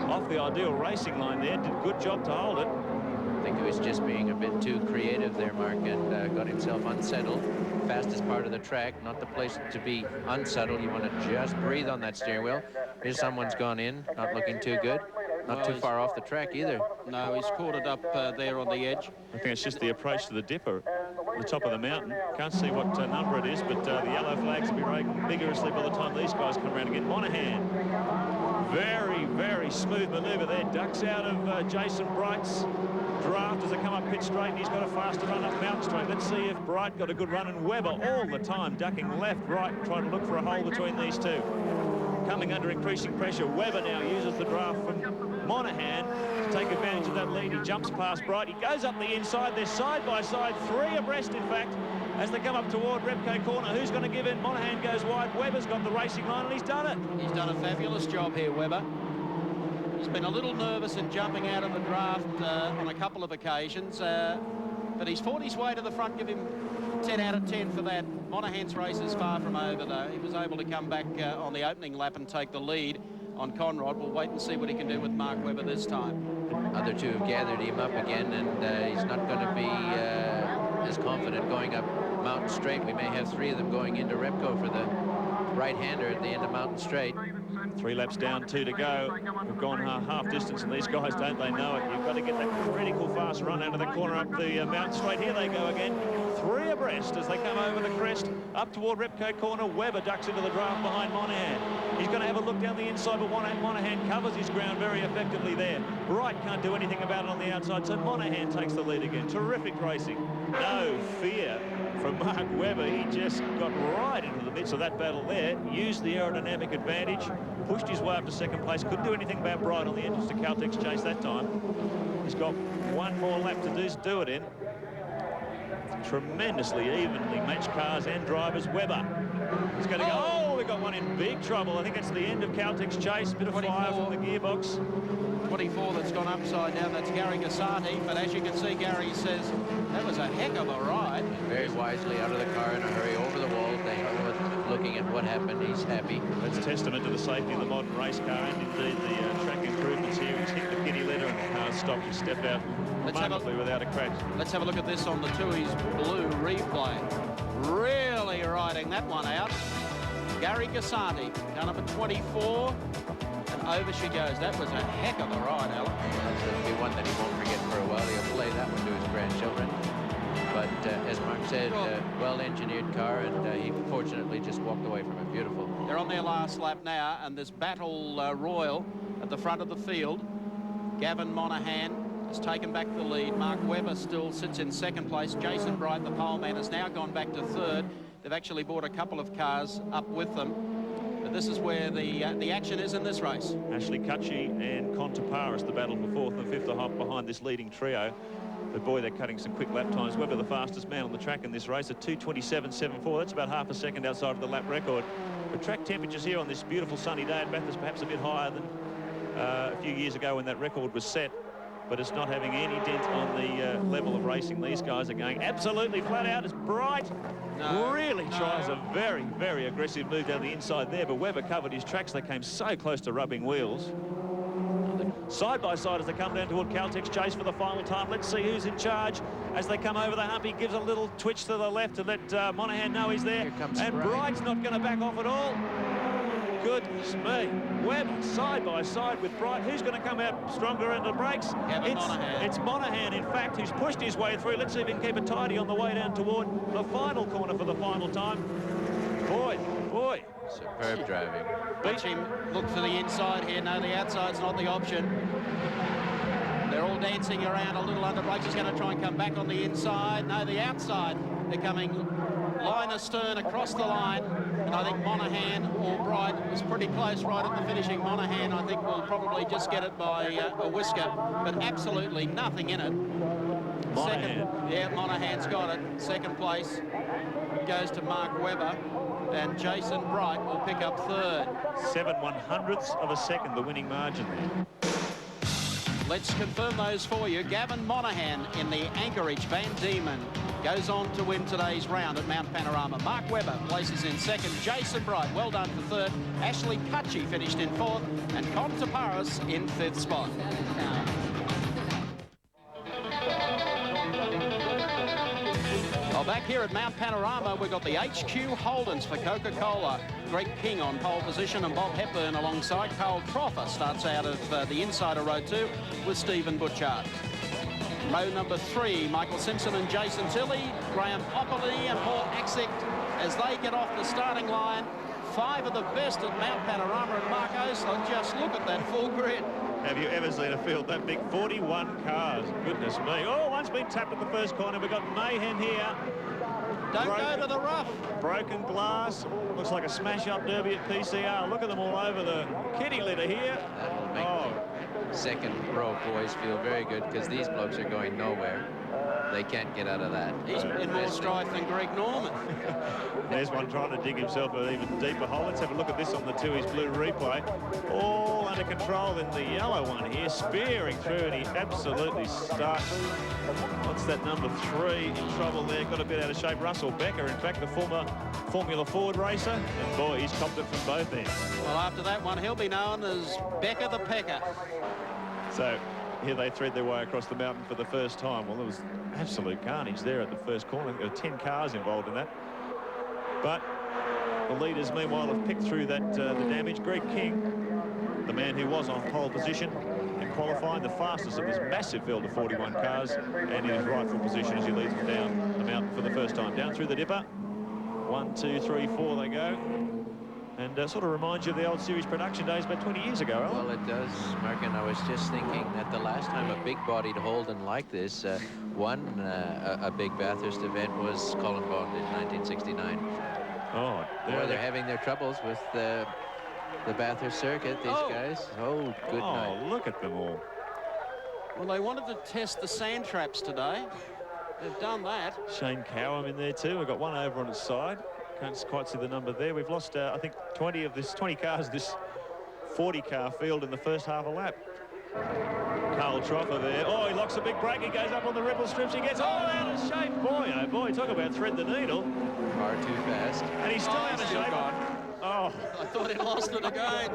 off the ideal racing line there. Did a good job to hold it. I think he was just being a bit too creative there, Mark, and got himself unsettled. Fastest part of the track, not the place to be unsettled. You want to just breathe on that steering wheel. Here's someone's gone in, not looking too good. Not too far off the track either. No, he's caught it up there on the edge. I think it's just the approach to the dipper at the top of the mountain. Can't see what number it is, but the yellow flags will be raking vigorously by the time these guys come around again. Monahan, very, very smooth manoeuvre there. Ducks out of Jason Bright's draft as they come up pit straight, and he's got a faster run up Mountain Straight. Let's see if Bright got a good run, and Webber all the time ducking left, right, trying to look for a hole between these two. Coming under increasing pressure, Webber now uses the draft from Monahan to take advantage of that lead. He jumps past Bright. He goes up the inside. They're side by side, three abreast, in fact, as they come up toward Repco Corner. Who's going to give in? Monahan goes wide. Webber's got the racing line, and he's done it. He's done a fabulous job here, Webber. He's been a little nervous in jumping out of the draft on a couple of occasions, but he's fought his way to the front. Give him 10 out of 10 for that. Monahan's race is far from over, though. He was able to come back on the opening lap and take the lead on Conrod. We'll wait and see what he can do with Mark Webber this time. Other two have gathered him up again, and he's not going to be as confident going up Mountain Straight. We may have three of them going into Repco for the right-hander at the end of Mountain Straight. 3 laps down, 2 to go. We've gone half distance, and these guys, don't they know it? You've got to get that critical fast run out of the corner up the Mountain Straight. Here they go again. 3 abreast as they come over the crest up toward Repco Corner. Webber ducks into the draft behind Monahan. He's going to have a look down the inside, but Monahan covers his ground very effectively there. Bright can't do anything about it on the outside, so Monahan takes the lead again. Terrific racing. No fear from Mark Webber. He just got right into the midst of that battle there, used the aerodynamic advantage, pushed his way up to second place. Couldn't do anything about Bright on the entrance to Caltex Chase that time. He's got one more lap to do it in. Tremendously evenly matched cars and drivers. Webber, he's going to go. Oh, we got one in big trouble. I think it's the end of Caltex Chase. Bit of fire from the gearbox. 24 that's gone upside down. That's Gary Gassati. But as you can see, Gary says that was a heck of a ride. Very wisely out of the car in a hurry over the wall. Looking at what happened, he's happy. That's testament to the safety of the modern race car and indeed the track improvements here. He's hit the kitty litter and the car stopped. He stepped out remarkably without a crash. Let's have a look at this on the Tui's Blue replay. Really riding that one out. Gary Gassati, car number 24, and over she goes. That was a heck of a ride, Alan. That'll be one that he won't forget for a while. He'll play that one to his grandchildren. But as Mark said, well-engineered car, and he fortunately just walked away from it. Beautiful. They're on their last lap now, and this battle royal at the front of the field. Gavin Monahan has taken back the lead. Mark Webber still sits in second place. Jason Bright, the poleman, has now gone back to third. They've actually brought a couple of cars up with them. But this is where the action is in this race. Ashley Cutchy and Paris, the battle for fourth and fifth, are hop behind this leading trio. But boy, they're cutting some quick lap times. Webber, the fastest man on the track in this race, at 2:27.74. That's about half a second outside of the lap record. The track temperatures here on this beautiful sunny day at Bathurst perhaps a bit higher than a few years ago when that record was set. But it's not having any dent on the level of racing these guys are going. Absolutely flat out. It's Bright. Really tries a very, very aggressive move down the inside there, but Webber covered his tracks. They came so close to rubbing wheels. Side by side as they come down toward Caltech's chase for the final time. Let's see who's in charge as they come over the hump. He gives a little twitch to the left to let Monahan know he's there. And Bright's not going to back off at all. Goodness me. Webber side by side with Bright. Who's going to come out stronger in the brakes? It's Monahan, in fact, who's pushed his way through. Let's see if he can keep it tidy on the way down toward the final corner for the final time. Boy. Superb driving. Watch him look for the inside here. No, the outside's not the option. They're all dancing around a little under brakes. He's going to try and come back on the inside. No, the outside. They're coming line astern across the line. And I think Monahan or Bright was pretty close right at the finishing. Monahan, I think, will probably just get it by a whisker, but absolutely nothing in it. Monahan's got it. Second place goes to Mark Webber, and Jason Bright will pick up third. 7/100ths of a second, the winning margin there. Let's confirm those for you. Gavin Monahan in the Anchorage Van Diemen goes on to win today's round at Mt Panorama. Mark Webber places in second. Jason Bright, well done for third. Ashley Cutchy finished in fourth. And Con Taparis in fifth spot. Well, back here at Mt Panorama, we've got the HQ Holdens for Coca-Cola. Greg King on pole position and Bob Hepburn alongside. Carl Troffer starts out of the inside of row 2 with Stephen Butchart. Row number 3, Michael Simpson and Jason Tilley, Graham Opperly and Paul Axick as they get off the starting line. 5 of the best at Mt Panorama, and Mark Osler, just look at that full grid. Have you ever seen a field that big? 41 cars. Goodness me. Oh, one's been tapped at the first corner. We've got mayhem here. Don't go to the rough. Broken glass. Looks like a smash-up derby at PCR. Look at them all over the kitty litter here. That'll make second row boys feel very good, because these blokes are going nowhere. They can't get out of that. He's in more strife than Greg Norman. There's one trying to dig himself an even deeper hole. Let's have a look at this on the Tui's Blue replay. All under control in the yellow one here, spearing through, and he absolutely starts. What's that, number 3 in trouble there? Got a bit out of shape. Russell Becker, in fact, the former Formula Ford racer. And boy, he's copped it from both ends. Well, after that one, he'll be known as Becker the Pecker. So here they thread their way across the mountain for the first time. Well, there was absolute carnage there at the first corner. There were 10 cars involved in that. But the leaders, meanwhile, have picked through that the damage. Greg King, the man who was on pole position in qualifying, the fastest of this massive field of 41 cars, and in his rightful position as he leads them down the mountain for the first time. Down through the dipper. 1, 2, 3, 4 they go. And sort of reminds you of the old series production days about 20 years ago, Alan. Well, it does, Mark, and I was just thinking that the last time a big-bodied Holden like this won a big Bathurst event was Colin Bond in 1969. Oh, they're having their troubles with the Bathurst circuit, these guys. Oh, good night. Oh, look at them all. Well, they wanted to test the sand traps today. They've done that. Shane Cowham in there too. We've got one over on its side. Can't quite see the number there. We've lost, I think, 20 cars, this 40-car field in the first half a lap. Carl Troffer there. Oh, he locks a big break. He goes up on the ripple strips. He gets all out of shape. Boy, oh boy, talk about thread the needle. Far too fast. And he's still out of shape. Oh. I thought he lost it again.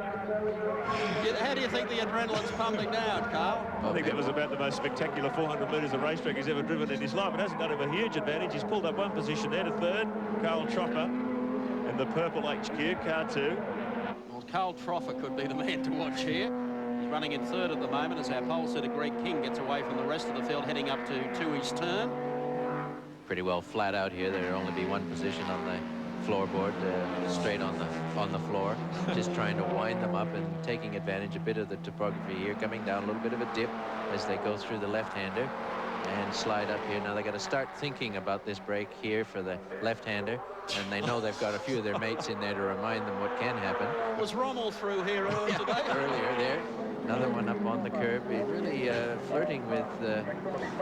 How do you think the adrenaline's pumping down, Carl? I think that was about the most spectacular 400 metres of racetrack he's ever driven in his life. It hasn't done him a huge advantage. He's pulled up one position there to third. Carl Troffer in the purple HQ, car 2. Well, Carl Troffer could be the man to watch here. He's running in third at the moment as our pole sitter Greg King gets away from the rest of the field, heading up to Tui's turn. Pretty well flat out here. There'll only be one position on the floorboard, straight on the floor, just trying to wind them up and taking advantage a bit of the topography here, coming down a little bit of a dip as they go through the left-hander and slide up here. Now they got to start thinking about this break here for the left-hander, and they know they've got a few of their mates in there to remind them what can happen. Was Rommel through here earlier today? Earlier there. Another one up on the curb. He's really flirting with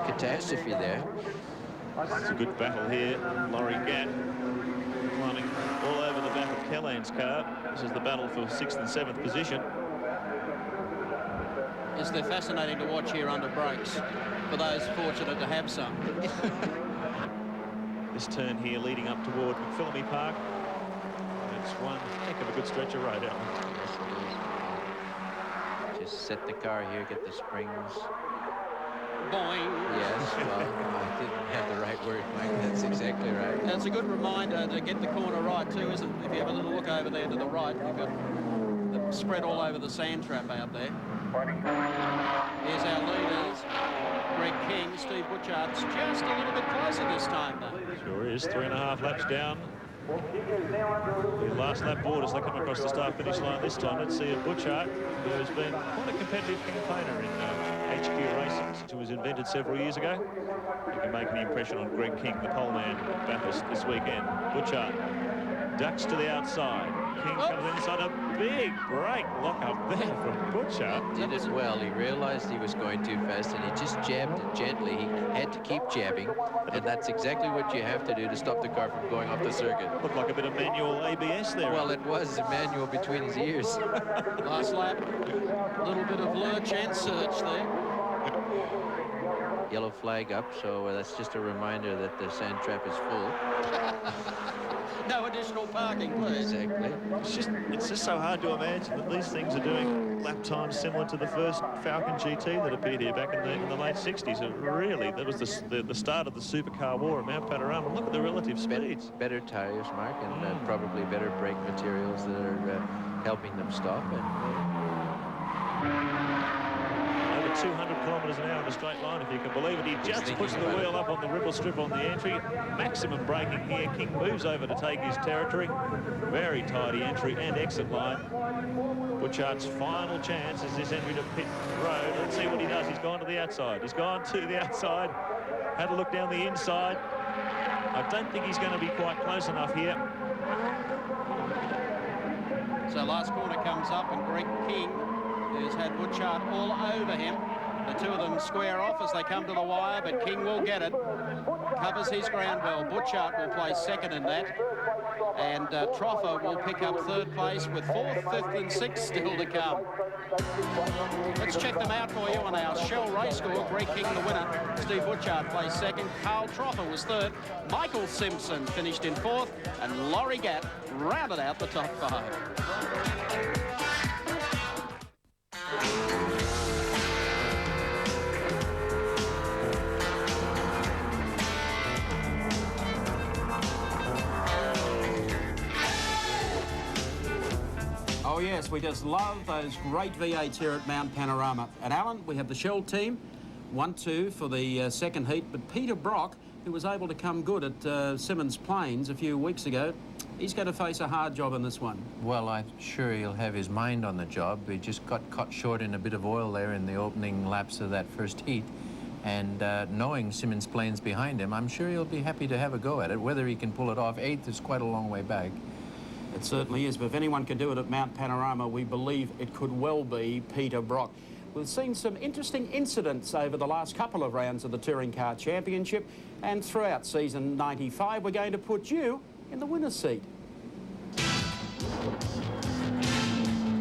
catastrophe there. It's a good battle here. Laurie Gatt climbing all over the back of Kellan's car. This is the battle for 6th and 7th position. is they're fascinating to watch here under brakes for those fortunate to have some. This turn here leading up toward McPhillamy Park. It's one heck of a good stretch of road, Alan. Yes, it is. Just set the car here, get the springs. Boing. Yes, well, I didn't have the right word, Mike. That's exactly right. And it's a good reminder to get the corner right too, isn't it? If you have a little look over there to the right, you've got the spread all over the sand trap out there. Here's our leaders. Greg King, Steve Butchard's just a little bit closer this time though. Sure is. 3.5 laps down. The last lap board as they come across the start-finish line this time. Let's see a Butchard, who has been quite a competitive campaigner in HQ racing since it was invented several years ago. You can make an impression on Greg King, the pole man at Bathurst this weekend. Butchard ducks to the outside. King comes inside. A big break lock up there from Butchard. Did it well. He realized he was going too fast and he just jabbed it gently. He had to keep jabbing, and that's exactly what you have to do to stop the car from going off the circuit. Looked like a bit of manual ABS there. Well, it was a manual between his ears. Last lap, a little bit of lurch and search there. Yellow flag up, so that's just a reminder that the sand trap is full. No additional parking, please. Exactly. It's just so hard to imagine that these things are doing lap times similar to the first Falcon GT that appeared here back in the late 60s. It really, that was the start of the supercar war at Mt Panorama. Look at the relative speeds. Better tires, Mark, and probably better brake materials that are helping them stop. And 200 kilometres an hour in a straight line, if you can believe it. He just puts the wheel up on the ripple strip on the entry. Maximum braking here. King moves over to take his territory. Very tidy entry and exit line. Butchard's final chance is this entry to pit road. Let's see what he does. He's gone to the outside. He's gone to the outside. Had a look down the inside. I don't think he's going to be quite close enough here. So last corner comes up and Greg King, who's had Butchard all over him. The two of them square off as they come to the wire, but King will get it. Covers his ground well. Butchard will place second in that. And Troffer will pick up third place with fourth, fifth and sixth still to come. Let's check them out for you on our Shell race score. Greg King the winner. Steve Butchard placed second. Carl Troffer was third. Michael Simpson finished in fourth. And Laurie Gatt rounded out the top five. Oh yes, we just love those great V8s here at Mt Panorama. And Alan, we have the Shell team, 1-2 for the second heat, but Peter Brock, who was able to come good at Simmons Plains a few weeks ago, he's going to face a hard job in this one. well, I'm sure he'll have his mind on the job. He just got caught short in a bit of oil there in the opening laps of that first heat. And knowing Simmons Plains behind him, I'm sure he'll be happy to have a go at it. Whether he can pull it off, 8th is quite a long way back. It certainly is, but if anyone can do it at Mt Panorama, we believe it could well be Peter Brock. We've seen some interesting incidents over the last couple of rounds of the Touring Car Championship, and throughout season 95, we're going to put you in the winner's seat.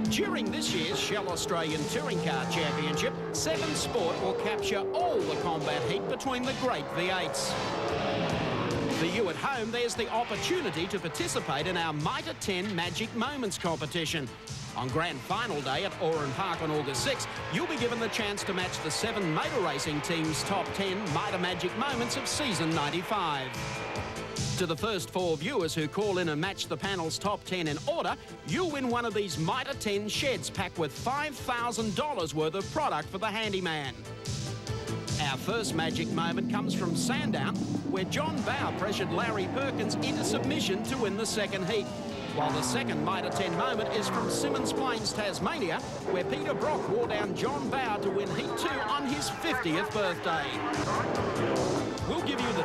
During this year's Shell Australian Touring Car Championship, 7 Sport will capture all the combat heat between the great V8s. For you at home, there's the opportunity to participate in our Mitre 10 Magic Moments competition. On Grand Final Day at Oran Park on August 6, you'll be given the chance to match the 7 motor racing teams' top 10 Mitre Magic Moments of season 95. To the first 4 viewers who call in and match the panel's top 10 in order, you'll win one of these Mitre 10 sheds packed with $5,000 worth of product for the handyman. Our first magic moment comes from Sandown, where John Bowe pressured Larry Perkins into submission to win the second heat. While the second Mitre 10 moment is from Simmons Plains, Tasmania, where Peter Brock wore down John Bowe to win Heat 2 on his 50th birthday. We'll give you the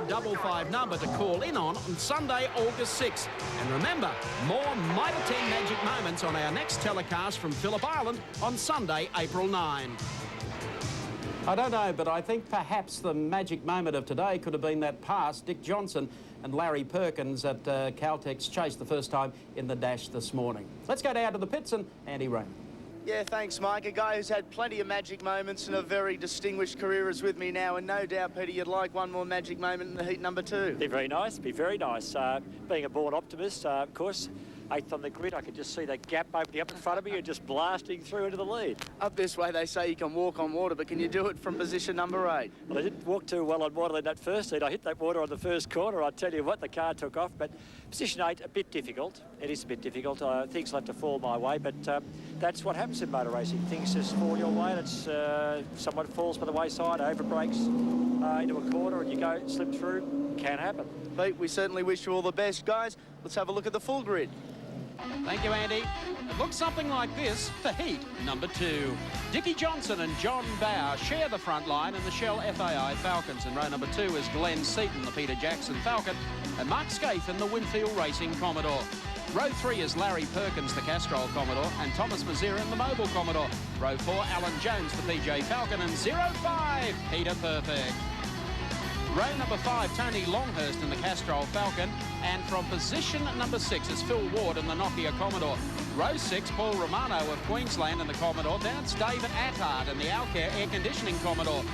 0055 number to call in on Sunday, August 6. And remember, more Mitre 10 magic moments on our next telecast from Phillip Island on Sunday, April 9. I don't know, but I think perhaps the magic moment of today could have been that pass Dick Johnson and Larry Perkins at Caltex Chase the first time in the dash this morning. Let's go down to the pits and Andy Rain. Yeah, thanks, Mike. A guy who's had plenty of magic moments and a very distinguished career is with me now, and no doubt, Peter, you'd like one more magic moment in the heat number 2. Be very nice, be very nice. Being a born optimist, of course, 8th on the grid, I could just see that gap opening up in front of me and just blasting through into the lead. Up this way, they say you can walk on water, but can you do it from position number 8? Well, I didn't walk too well on water in that first heat. I hit that water on the first corner. I tell you what, the car took off. But position 8, a bit difficult. It is a bit difficult. Things will have to fall my way, but that's what happens in motor racing. Things just fall your way, and it's someone falls by the wayside, overbrakes into a corner, and you go slip through. Can happen. Pete, we certainly wish you all the best, guys. Let's have a look at the full grid. Thank you, Andy. It looks something like this for heat number 2. Dickie Johnson and John Bower share the front line in the Shell FAI Falcons. In row number 2 is Glenn Seaton, the Peter Jackson Falcon, and Mark Scaife in the Winfield Racing Commodore. Row 3 is Larry Perkins, the Castrol Commodore, and Thomas Mazira in the Mobile Commodore. Row 4, Alan Jones, the PJ Falcon, and 05, Peter Perfect. Row number 5, Tony Longhurst in the Castrol Falcon, and from position number 6 is Phil Ward in the Nokia Commodore. Row 6, Paul Romano of Queensland in the Commodore. Then it's David Attard in the Alcare Air Conditioning Commodore.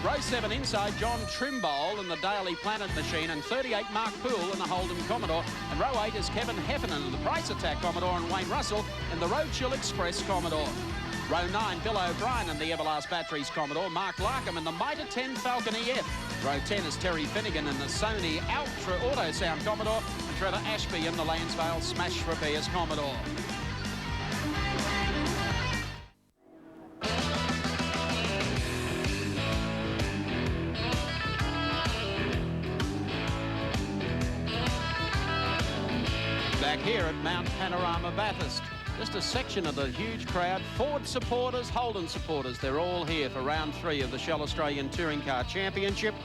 Row 7 inside, John Trimble in the Daily Planet Machine, and 38, Mark Poole in the Holden Commodore. And row 8 is Kevin Heffernan in the Price Attack Commodore, and Wayne Russell in the Roadchill Express Commodore. Row 9, Bill O'Brien in the Everlast Batteries Commodore, Mark Larkham in the Mitre 10 Falcon EF. Row 10 is Terry Finnegan in the Sony Ultra Auto Sound Commodore, and Trevor Ashby in the Lansvale Smash Repairs Commodore. Back here at Mt Panorama, Bathurst. Just a section of the huge crowd. Ford supporters, Holden supporters. They're all here for round 3 of the Shell Australian Touring Car Championship.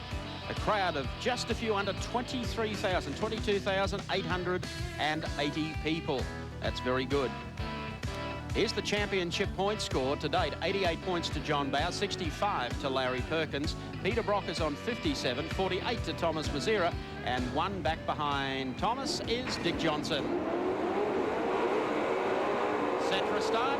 A crowd of just a few under 23,000, 22,880 people. That's very good. Here's the championship point score to date. 88 points to John Bower, 65 to Larry Perkins. Peter Brock is on 57, 48 to Thomas Mazira, and 1 back behind Thomas is Dick Johnson. Set for a start.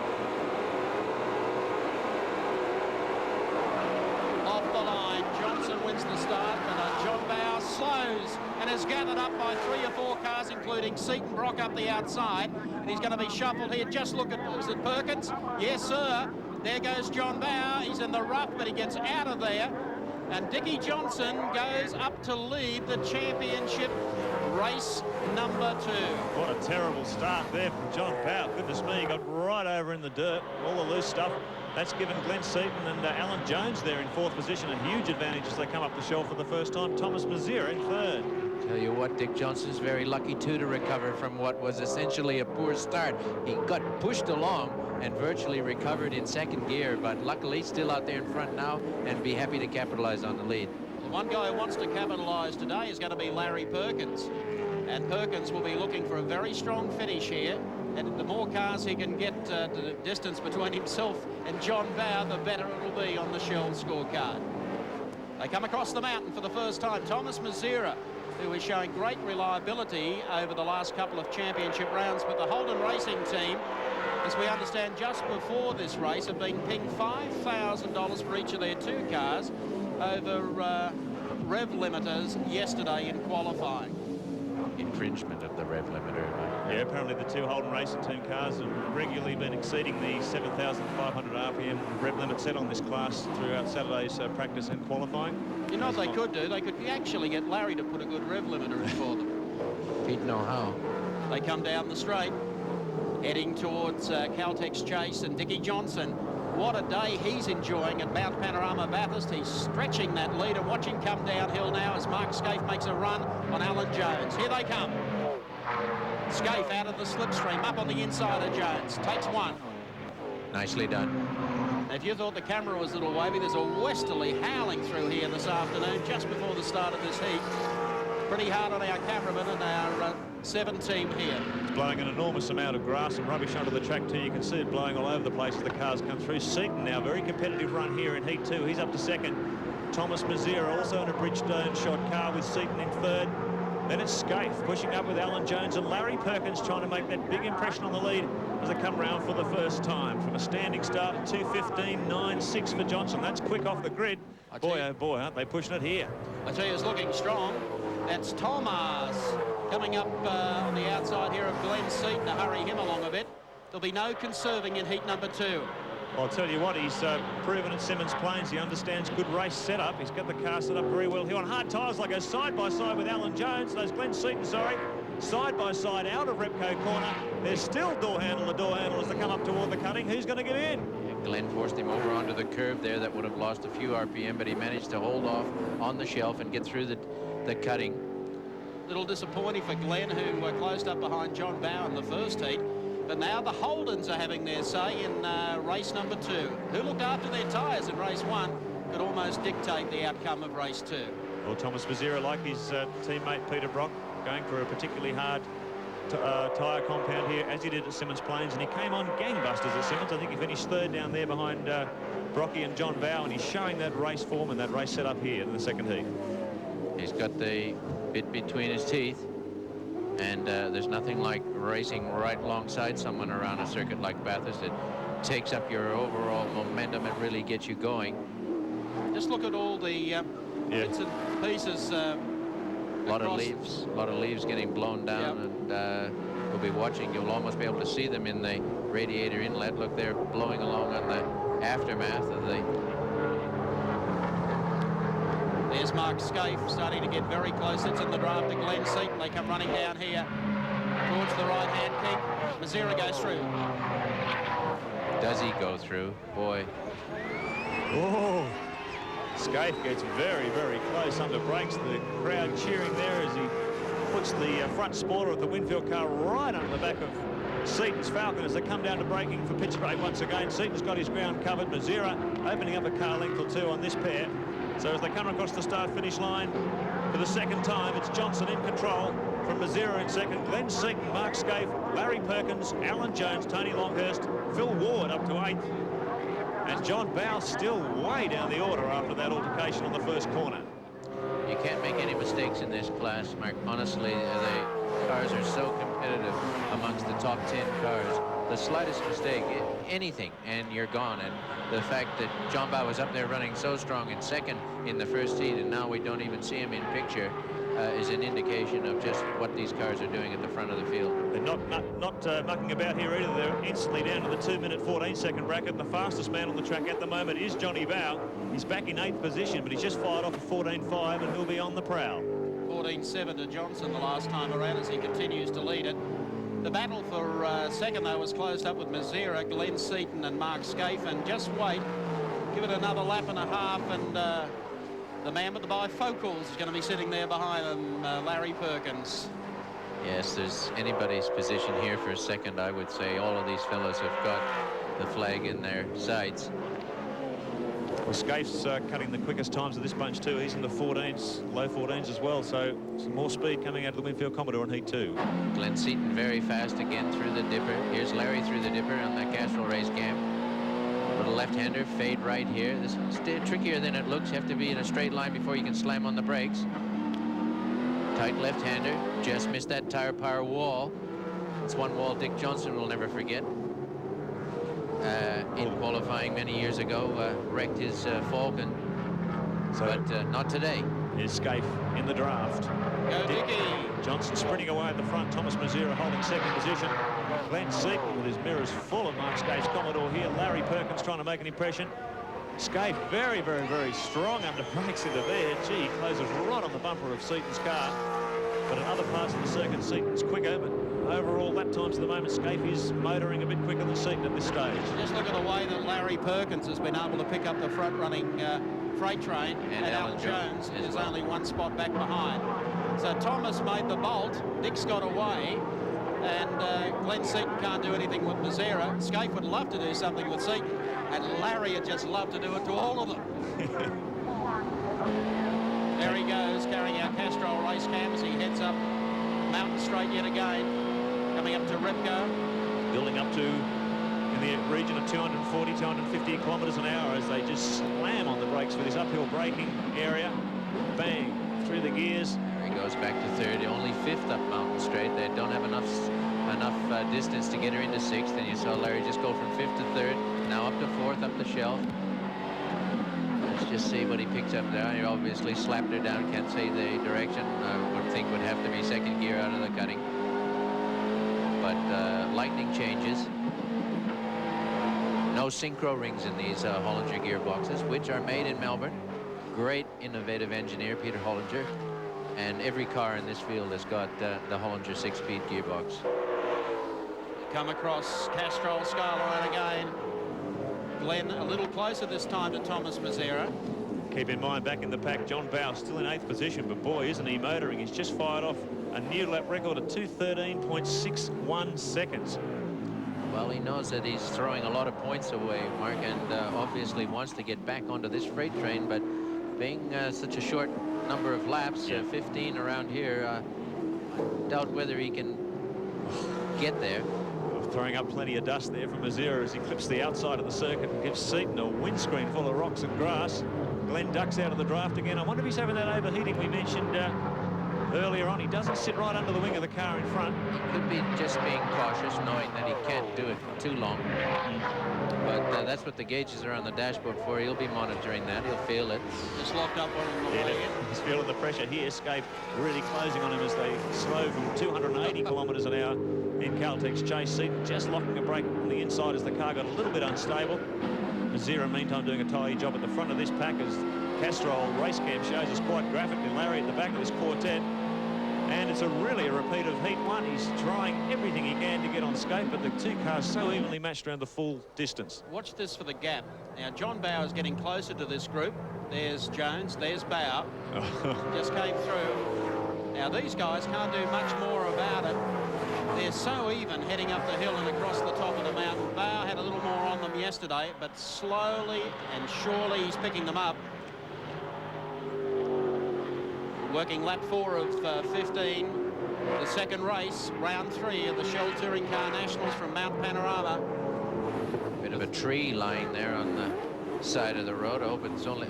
Off the line, Johnson wins the start, but John Bower slows and is gathered up by 3 or 4 cars, including Seaton Brock up the outside. And he's going to be shuffled here. Just look at, is it Perkins? Yes, sir. There goes John Bower. He's in the rough, but he gets out of there. And Dickie Johnson goes up to lead the championship race number 2. What a terrible start there from John Bower. Goodness me, he got right over in the dirt, all the loose stuff. That's given Glenn Seaton and Alan Jones there in 4th position a huge advantage as they come up the Shell for the first time. Thomas Mazira in 3rd. Tell you what, Dick Johnson's very lucky too to recover from what was essentially a poor start. He got pushed along and virtually recovered in 2nd gear, but luckily still out there in front now and be happy to capitalize on the lead. The one guy who wants to capitalise today is going to be Larry Perkins. And Perkins will be looking for a very strong finish here. And the more cars he can get the distance between himself and John Bower, the better it'll be on the Shell scorecard. They come across the mountain for the first time. Thomas Mazira, who is showing great reliability over the last couple of championship rounds, but the Holden Racing team, as we understand just before this race, have been pinged $5,000 for each of their 2 cars over rev limiters yesterday in qualifying. Infringement of the rev limiter. Yeah, apparently the 2 Holden Racing Team cars have regularly been exceeding the 7,500 RPM rev limit set on this class throughout Saturday's practice and qualifying. You know what they could do? They could actually get Larry to put a good rev limiter in for them. He'd know how. They come down the straight, heading towards Caltex Chase and Dickie Johnson. What a day he's enjoying at Mt Panorama, Bathurst. He's stretching that lead, and watch him come downhill now as Mark Scaife makes a run on Alan Jones. Here they come. Scaife out of the slipstream, up on the inside of Jones. Takes 1. Nicely done. If you thought the camera was a little wavy, there's a westerly howling through here this afternoon, just before the start of this heat. Pretty hard on our cameraman and our 7 team here. It's blowing an enormous amount of grass and rubbish onto the track too. You can see it blowing all over the place as the cars come through. Seaton now, very competitive run here in Heat 2. He's up to 2nd. Thomas Mazira also in a Bridgestone shot car with Seaton in 3rd. Then it's Scaife pushing up with Alan Jones and Larry Perkins trying to make that big impression on the lead as they come round for the first time. From a standing start at 2:15.96 for Johnson. That's quick off the grid. Boy, oh boy, aren't they pushing it here. I tell you, it's looking strong. That's Thomas coming up on the outside here of Glenn Seaton to hurry him along a bit. There'll be no conserving in heat number 2. I'll tell you what, he's proven at Symmons Plains. He understands good race setup. He's got the car set up very well here on hard tyres. Like goes side by side with Alan Jones. Those Glenn Seaton, sorry. Side by side out of Repco corner. There's still door handle as they come up toward the cutting. Who's going to get in? Glenn forced him over onto the curve there. That would have lost a few RPM, but he managed to hold off on the shelf and get through the cutting. Little disappointing for Glenn, who were closed up behind John Bow in the first heat. But now the Holdens are having their say in race number 2. Who looked after their tyres in race 1 could almost dictate the outcome of race 2. Well, Thomas Mazera, like his teammate Peter Brock, going for a particularly hard tyre compound here, as he did at Symmons Plains, and he came on gangbusters at Symmons. I think he finished 3rd down there behind Brocky and John Bow, and he's showing that race form and that race setup here in the second heat. He's got the bit between his teeth, and there's nothing like racing right alongside someone around a circuit like Bathurst. It takes up your overall momentum. It really gets you going. Just look at all the bits and pieces. A lot of leaves getting blown down, and we'll be watching. You'll almost be able to see them in the radiator inlet. Look, they're blowing along on the aftermath of the... There's Mark Scaife starting to get very close. It's in the draft to Glenn Seaton. They come running down here towards the right-hand kick. Mazera goes through. Does he go through? Boy. Oh, Scaife gets very, very close under brakes. The crowd cheering there as he puts the front spoiler of the Winfield car right under the back of Seaton's Falcon as they come down to braking for pitch brake once again. Seaton's got his ground covered. Mazera opening up a car length or 2 on this pair. So as they come across the start-finish line for the second time, it's Johnson in control from Mazera in second, Glenn Seaton, Mark Scaife, Larry Perkins, Alan Jones, Tony Longhurst, Phil Ward up to 8th. And John Bow still way down the order after that altercation on the first corner. You can't make any mistakes in this class, Mark. Honestly, the cars are so competitive amongst the top 10 cars. The slightest mistake, anything, and you're gone. And the fact that John Bow was up there running so strong in second in the first heat, and now we don't even see him in picture, is an indication of just what these cars are doing at the front of the field. They're not mucking about here either. They're instantly down to the 2-minute 14-second bracket. The fastest man on the track at the moment is Johnny Bow. He's back in 8th position, but he's just fired off a 14.5, and he'll be on the prowl. 14.7 to Johnson the last time around as he continues to lead it. The battle for second, though, was closed up with Mazera, Glenn Seaton and Mark Scaife. And just wait, give it another lap and a half, and the man with the bifocals is going to be sitting there behind him, Larry Perkins. Yes, there's anybody's position here for a second, I would say. All of these fellows have got the flag in their sights. Well, Scaife's cutting the quickest times of this bunch too. He's in the 14s, low 14s as well, so some more speed coming out of the Winfield Commodore in heat 2. Glenn Seaton very fast again through the dipper. Here's Larry through the dipper on that Castrol race cam. Little left-hander, fade right here. This is trickier than it looks. You have to be in a straight line before you can slam on the brakes. Tight left-hander, just missed that tire power wall. It's one wall Dick Johnson will never forget. In qualifying many years ago, wrecked his Falcon, but not today. Here's Scaife in the draft. Go Dickie. Johnson sprinting away at the front. Thomas Mazera holding second position. Glenn Seaton with his mirrors full of Mark Scaife's Commodore here. Larry Perkins trying to make an impression. Scaife very, very, very strong under brakes into there. Gee, he closes right on the bumper of Seaton's car. But in other parts of the circuit, Seaton's quicker, but overall, that times at the moment, Scaife is motoring a bit quicker than Seaton at this stage. Just look at the way that Larry Perkins has been able to pick up the front-running freight train, and Alan Jones is only one spot back behind. So Thomas made the bolt, Dick's got away, and Glenn Seaton can't do anything with Mazera. Scaife would love to do something with Seaton, and Larry would just love to do it to all of them. There he goes, carrying our Castrol race cam as he heads up Mountain Straight yet again, coming up to Repco. Building up to in the region of 240, 250 kilometres an hour as they just slam on the brakes for this uphill braking area. Bang, through the gears. There he goes back to third, only 5th up Mountain Straight. They don't have enough enough distance to get her into 6th, and you saw Larry just go from 5th to 3rd, now up to 4th, up the shelf. Let's just see what he picks up there. He obviously slapped her down, can't say the direction. I would think would have to be 2nd gear out of the cutting. But lightning changes. No synchro rings in these Hollinger gearboxes, which are made in Melbourne. Great innovative engineer, Peter Hollinger. And every car in this field has got the Hollinger 6-speed gearbox. Come across Castrol Skyline again. Glenn a little closer this time to Thomas Mazzera. Keep in mind, back in the pack, John Bowe still in 8th position, but boy, isn't he motoring. He's just fired off a new lap record of 2:13.61 seconds. Well, he knows that he's throwing a lot of points away, Mark, and obviously wants to get back onto this freight train, but being such a short number of laps, 15 around here, doubt whether he can get there. Throwing up plenty of dust there from Mazzera as he clips the outside of the circuit and gives Seaton a windscreen full of rocks and grass. Glenn ducks out of the draft again. I wonder if he's having that overheating we mentioned earlier on. He doesn't sit right under the wing of the car in front. He could be just being cautious, knowing that he can't do it too long. But that's what the gauges are on the dashboard for. He'll be monitoring that. He'll feel it. Just locked up on the way in. He's feeling the pressure here. Scape really closing on him as they slow from 280 kilometres an hour in Caltech's chase. Seaton just locking a brake on the inside as the car got a little bit unstable. Mazzera, meantime, doing a tidy job at the front of this pack as Castrol race cam shows us quite graphically Larry at the back of this quartet. And it's really a repeat of Heat 1. He's trying everything he can to get on Scape, but the two cars so evenly matched around the full distance. Watch this for the gap. Now, John Bowe is getting closer to this group. There's Jones, there's Bowe. Just came through. Now, these guys can't do much more about it. They're so even heading up the hill and across the top of the mountain. Bowe had a little more on them yesterday, but slowly and surely he's picking them up. Working lap 4 of 15, the second race, round 3 of the Shell Touring Car Nationals from Mt Panorama. Bit of a tree lying there on the side of the road. I hope it's only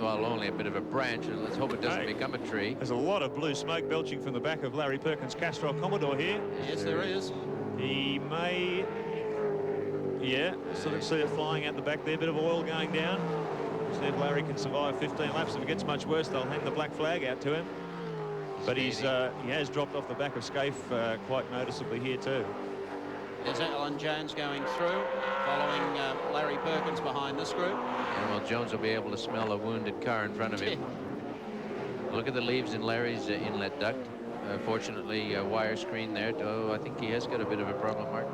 a bit of a branch, and let's hope it doesn't become a tree. There's a lot of blue smoke belching from the back of Larry Perkins' Castrol Commodore here. Yes, there is. He may, sort of see it flying out the back there. Bit of oil going down. See if Larry can survive 15 laps. If it gets much worse, they'll hang the black flag out to him. But he has dropped off the back of Scaife quite noticeably here too. There's Alan Jones going through, following Larry Perkins behind this group. And well, Jones will be able to smell a wounded car in front of him. Look at the leaves in Larry's inlet duct. Fortunately, wire screen there. I think he has got a bit of a problem, Mark.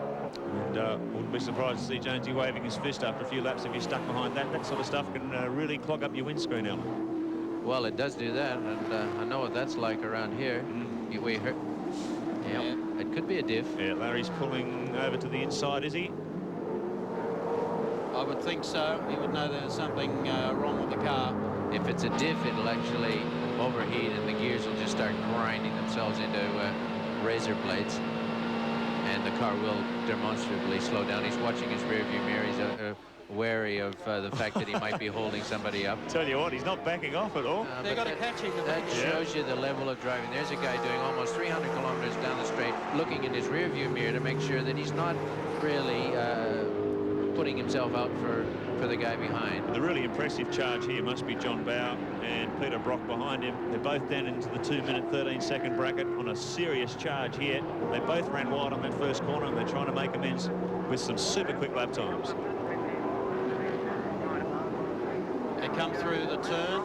And wouldn't be surprised to see Jonesy waving his fist after a few laps if you're stuck behind that. That sort of stuff can really clog up your windscreen, Alan. Well, it does do that, and I know what that's like around here. We heard. Yeah, it could be a diff. Yeah, Larry's pulling over to the inside, is he? I would think so. He would know there's something wrong with the car. If it's a diff, it'll actually overheat, and the gears will just start grinding themselves into razor blades, and the car will demonstrably slow down. He's watching his rearview mirror. He's wary of the fact that he might be holding somebody up. Tell you what, he's not backing off at all. They've got to catch him. That shows you the level of driving. There's a guy doing almost 300 kilometers down the straight, looking in his rearview mirror to make sure that he's not really putting himself out for the guy behind. The really impressive charge here must be John Bowe and Peter Brock behind him. They're both down into the 2-minute 13-second bracket on a serious charge here. They both ran wide on that first corner, and they're trying to make amends with some super quick lap times. They come through the turn.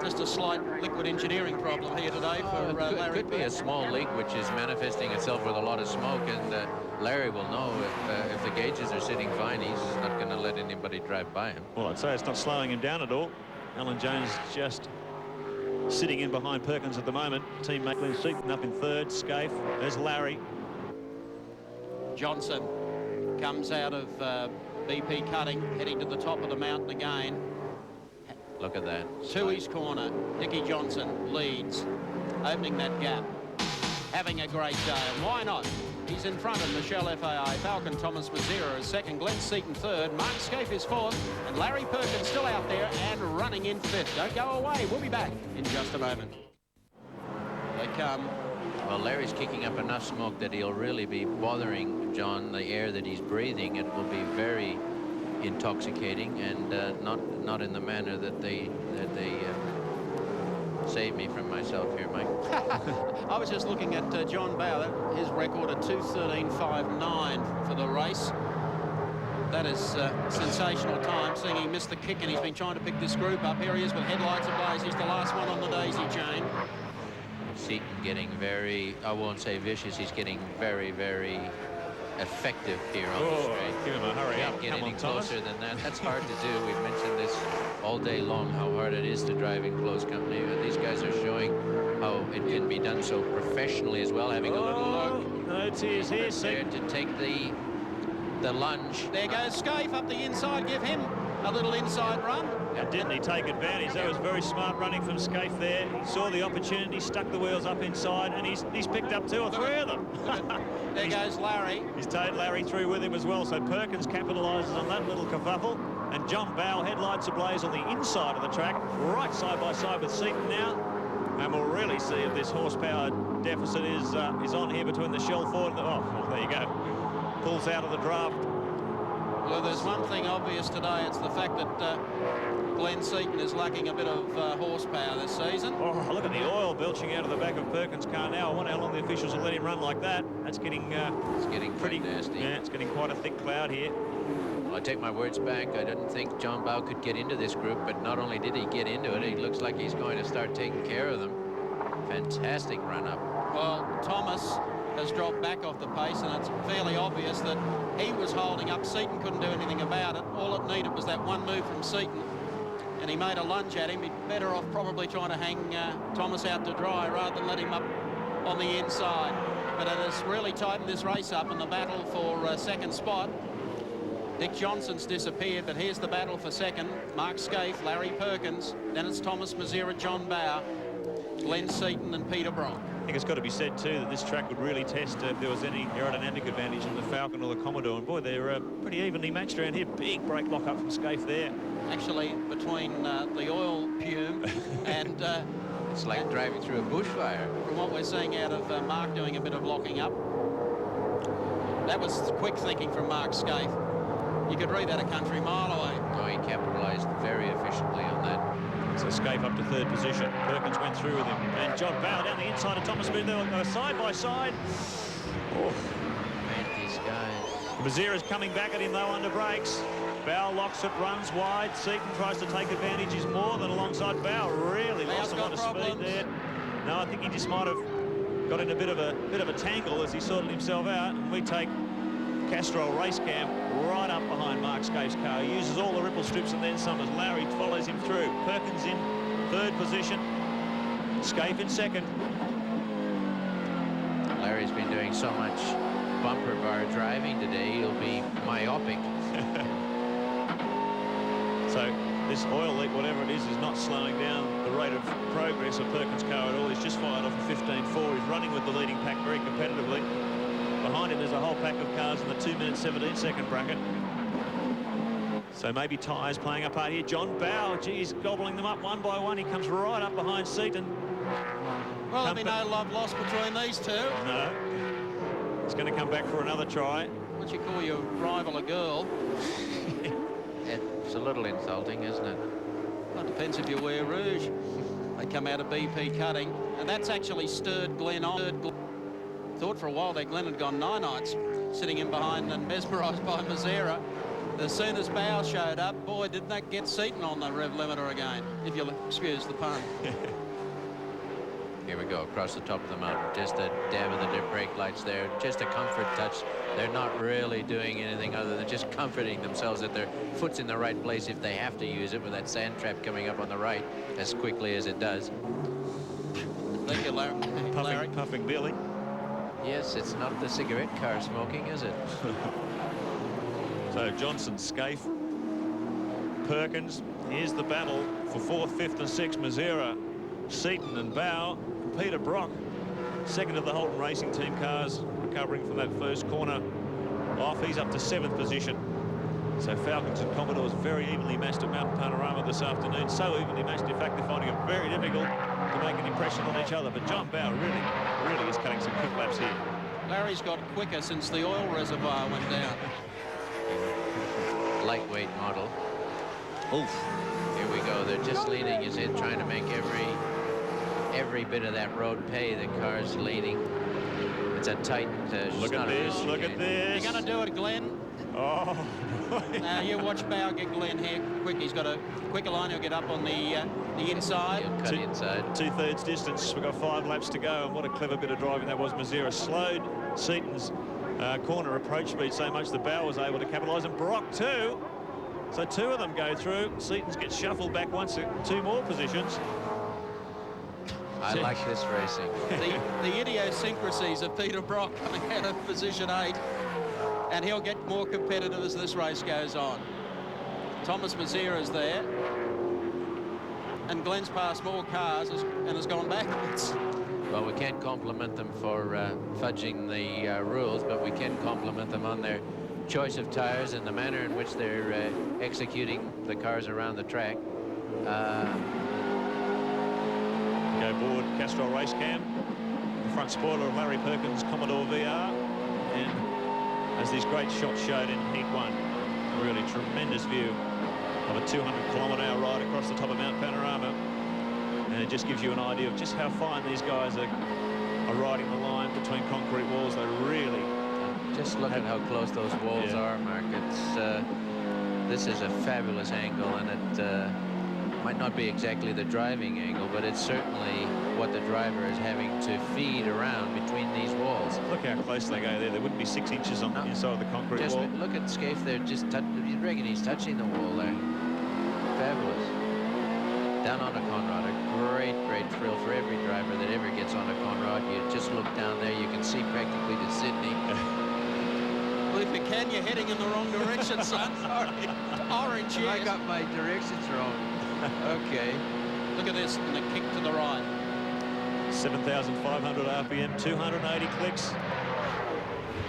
Just a slight liquid engineering problem here today for Larry. Could be a small leak which is manifesting itself with a lot of smoke, and Larry will know if the gauges are sitting fine. He's not going to let anybody drive by him. Well, I'd say it's not slowing him down at all. Alan Jones just sitting in behind Perkins at the moment. Teammate Glenn Seaton up in third. Scaife. There's Larry. Johnson comes out of BP cutting, heading to the top of the mountain again. Look at that. Tui's corner. Dickie Johnson leads, opening that gap. Having a great day, and why not? He's in front of Michelle FAI. Falcon Thomas Mazzera is second. Glenn Seaton third. Mark Scaife is fourth. And Larry Perkins still out there and running in fifth. Don't go away. We'll be back in just a moment. They come Well, Larry's kicking up enough smoke that he'll really be bothering John. The air that he's breathing, it will be very intoxicating, and not in the manner that they save me from myself here, Mike. I was just looking at John Bower, his record at 2:13.59 for the race. That is sensational time, seeing he missed the kick, and he's been trying to pick this group up. Here he is with headlights ablaze. He's the last one on the daisy chain. Seaton getting very, I won't say vicious, he's getting very, very effective here on the straight. Give him a hurry up. Get Come any on, Thomas. closer than that. That's hard to do. We've mentioned this all day long, how hard it is to drive in close company. These guys are showing how it can be done so professionally as well, having a little look. No tears here, Prepared to take the lunge. There goes Scaife up the inside. Give him a little inside run. And didn't he take advantage? That was very smart running from Scaife there. He saw the opportunity, stuck the wheels up inside, and he's picked up 2 or 3 of them. There goes Larry. He's taken Larry through with him as well, so Perkins capitalises on that little kerfuffle. And John Bowe, headlights ablaze on the inside of the track, right side by side with Seaton now. And we'll really see if this horsepower deficit is on here between the Shell Ford and the... Oh, well, there you go. Pulls out of the draft. Well, there's one thing obvious today. It's the fact that Glenn Seaton is lacking a bit of horsepower this season. Oh, look at the oil belching out of the back of Perkins' car now. I wonder how long the officials will let him run like that. That's getting... it's getting pretty nasty. Yeah, it's getting quite a thick cloud here. Well, I take my words back. I didn't think John Bowe could get into this group, but not only did he get into it, he looks like he's going to start taking care of them. Fantastic run-up. Well, Thomas has dropped back off the pace, and it's fairly obvious that he was holding up. Seaton couldn't do anything about it. All it needed was that one move from Seaton, and he made a lunge at him. He'd better off probably trying to hang Thomas out to dry rather than let him up on the inside. But it has really tightened this race up, in the battle for second spot. Dick Johnson's disappeared, but here's the battle for second. Mark Scaife, Larry Perkins, then it's Thomas Mazera, John Bowe, Glenn Seaton and Peter Brock. I think it's got to be said too that this track would really test if there was any aerodynamic advantage in the Falcon or the Commodore. And boy, they're pretty evenly matched around here. Big brake lock up from Scaife there. Actually, between the oil fume and... it's like driving through a bushfire. From what we're seeing out of Mark doing a bit of locking up. That was quick thinking from Mark Scaife. You could read that a country mile away. Oh, he capitalized very efficiently on that. So Scaife up to 3rd position. Perkins went through with him. And John Bowe down the inside of Thomas Smith. They were side by side. Oh. Man, these guys. Mazera's coming back at him though under brakes. Bowe locks it, runs wide. Seaton tries to take advantage. He's more than alongside Bowe. Really lost a lot of speed there. No, I think he just might have got in a bit of a tangle as he sorted himself out. And we take Castrol race cam right up behind Mark Scaife's car. He uses all the ripple strips and then some as Larry follows him through. Perkins in 3rd position. Scaife in 2nd. Larry's been doing so much bumper bar driving today, he'll be myopic. So this oil leak, whatever it is not slowing down the rate of progress of Perkins' car at all. He's just fired off a 15.4. He's running with the leading pack very competitively. Behind him, there's a whole pack of cars in the 2-minute 17-second bracket. So maybe tyres playing a part here. John Bowe, geez, gobbling them up one by one. He comes right up behind Seaton. Well, there'll be no love lost between these two. No. He's going to come back for another try. What you call your rival a girl? It's a little insulting, isn't it? Well, it depends if you wear rouge. They come out of BP cutting, and that's actually stirred Glenn on. Thought for a while that Glenn had gone nine-nights, sitting in behind and mesmerised by Mazera. As soon as Bowe showed up, boy, didn't that get Seaton on the rev limiter again, if you'll excuse the pun. Here we go, across the top of the mountain. Just a dab of the brake lights there. Just a comfort touch. They're not really doing anything other than just comforting themselves that their foot's in the right place if they have to use it, with that sand trap coming up on the right as quickly as it does. Thank you, Larry. Puffing Billy. Yes, it's not the cigarette car smoking, is it? So Johnson, Scaife, Perkins. Here's the battle for 4th, 5th and 6th. Mazera, Seaton and Bowe. Peter Brock, 2nd of the Holden Racing Team cars, recovering from that first corner off. He's up to 7th position. So Falcons and Commodores very evenly matched at Mt Panorama this afternoon. So evenly matched, in fact, they're finding it very difficult to make an impression on each other, but John Bowe really is cutting some quick laps here. Larry's got quicker since the oil reservoir went down. Lightweight model. Oof. Here we go. They're just leaning his head, trying to make every bit of that road pay. The car's leading. It's a tight. Look at this. Look at this. You're going to do it, Glenn. Oh. Now you watch Bowe get Glenn here quick. He's got a quicker line. He'll get up on the inside. He'll cut inside. 2/3 distance. We've got 5 laps to go, and what a clever bit of driving that was. Mazera slowed Seaton's corner approach speed so much that Bowe was able to capitalise, and Brock too. So 2 of them go through. Seaton's gets shuffled back once, 2 more positions. I like this racing. The idiosyncrasies of Peter Brock coming out of position 8, and he'll get more competitive as this race goes on. Thomas Mazera's there, and Glenn's passed more cars and has gone backwards. Well, we can't compliment them for fudging the rules, but we can compliment them on their choice of tires and the manner in which they're executing the cars around the track. Go board, Castrol Race Cam. The front spoiler of Larry Perkins' Commodore VR. And as these great shots showed in Heat 1, a really tremendous view of a 200-kilometre-hour ride across the top of Mt Panorama. And it just gives you an idea of just how fine these guys are riding the line between concrete walls. They really... Just look at how close those walls are, Mark. This is a fabulous angle, and it might not be exactly the driving angle, but it's certainly what the driver is having to feed around between these walls. Look how close they go there. There wouldn't be 6 inches on the inside of the concrete wall. Look at Scaife there. You reckon he's touching the wall there. Fabulous. Down on a Conrod, a great thrill for every driver that ever gets on a Conrod. You just look down there, you can see practically to Sydney. Well, if you can, you're heading in the wrong direction, son. Orange, yes. I got my directions wrong. Okay. Look at this, and a kick to the right. 7,500 RPM, 280 clicks.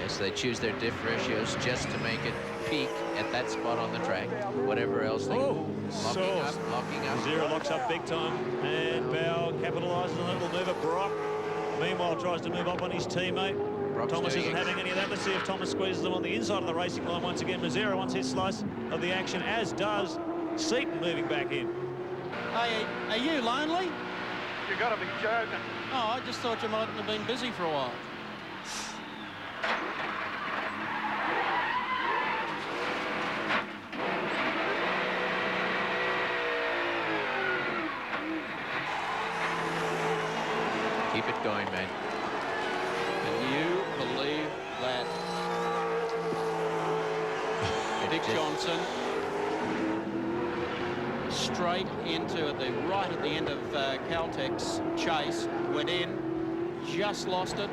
Yes, they choose their diff ratios just to make it peak at that spot on the track. Whatever else they locking up. Mazera locks up big time, and Bowe capitalises on a little move at Brock. Meanwhile, tries to move up on his teammate. Brock's Thomas isn't having any of that. Let's see if Thomas squeezes them on the inside of the racing line once again. Mazera wants his slice of the action, as does Seaton moving back in. Hey, are you lonely? You got to be joking. Oh, I just thought you mightn't have been busy for a while. Keep it going, mate. Can you believe that? Dick Johnson straight into it, right at the end of Caltech's chase, went in, just lost it,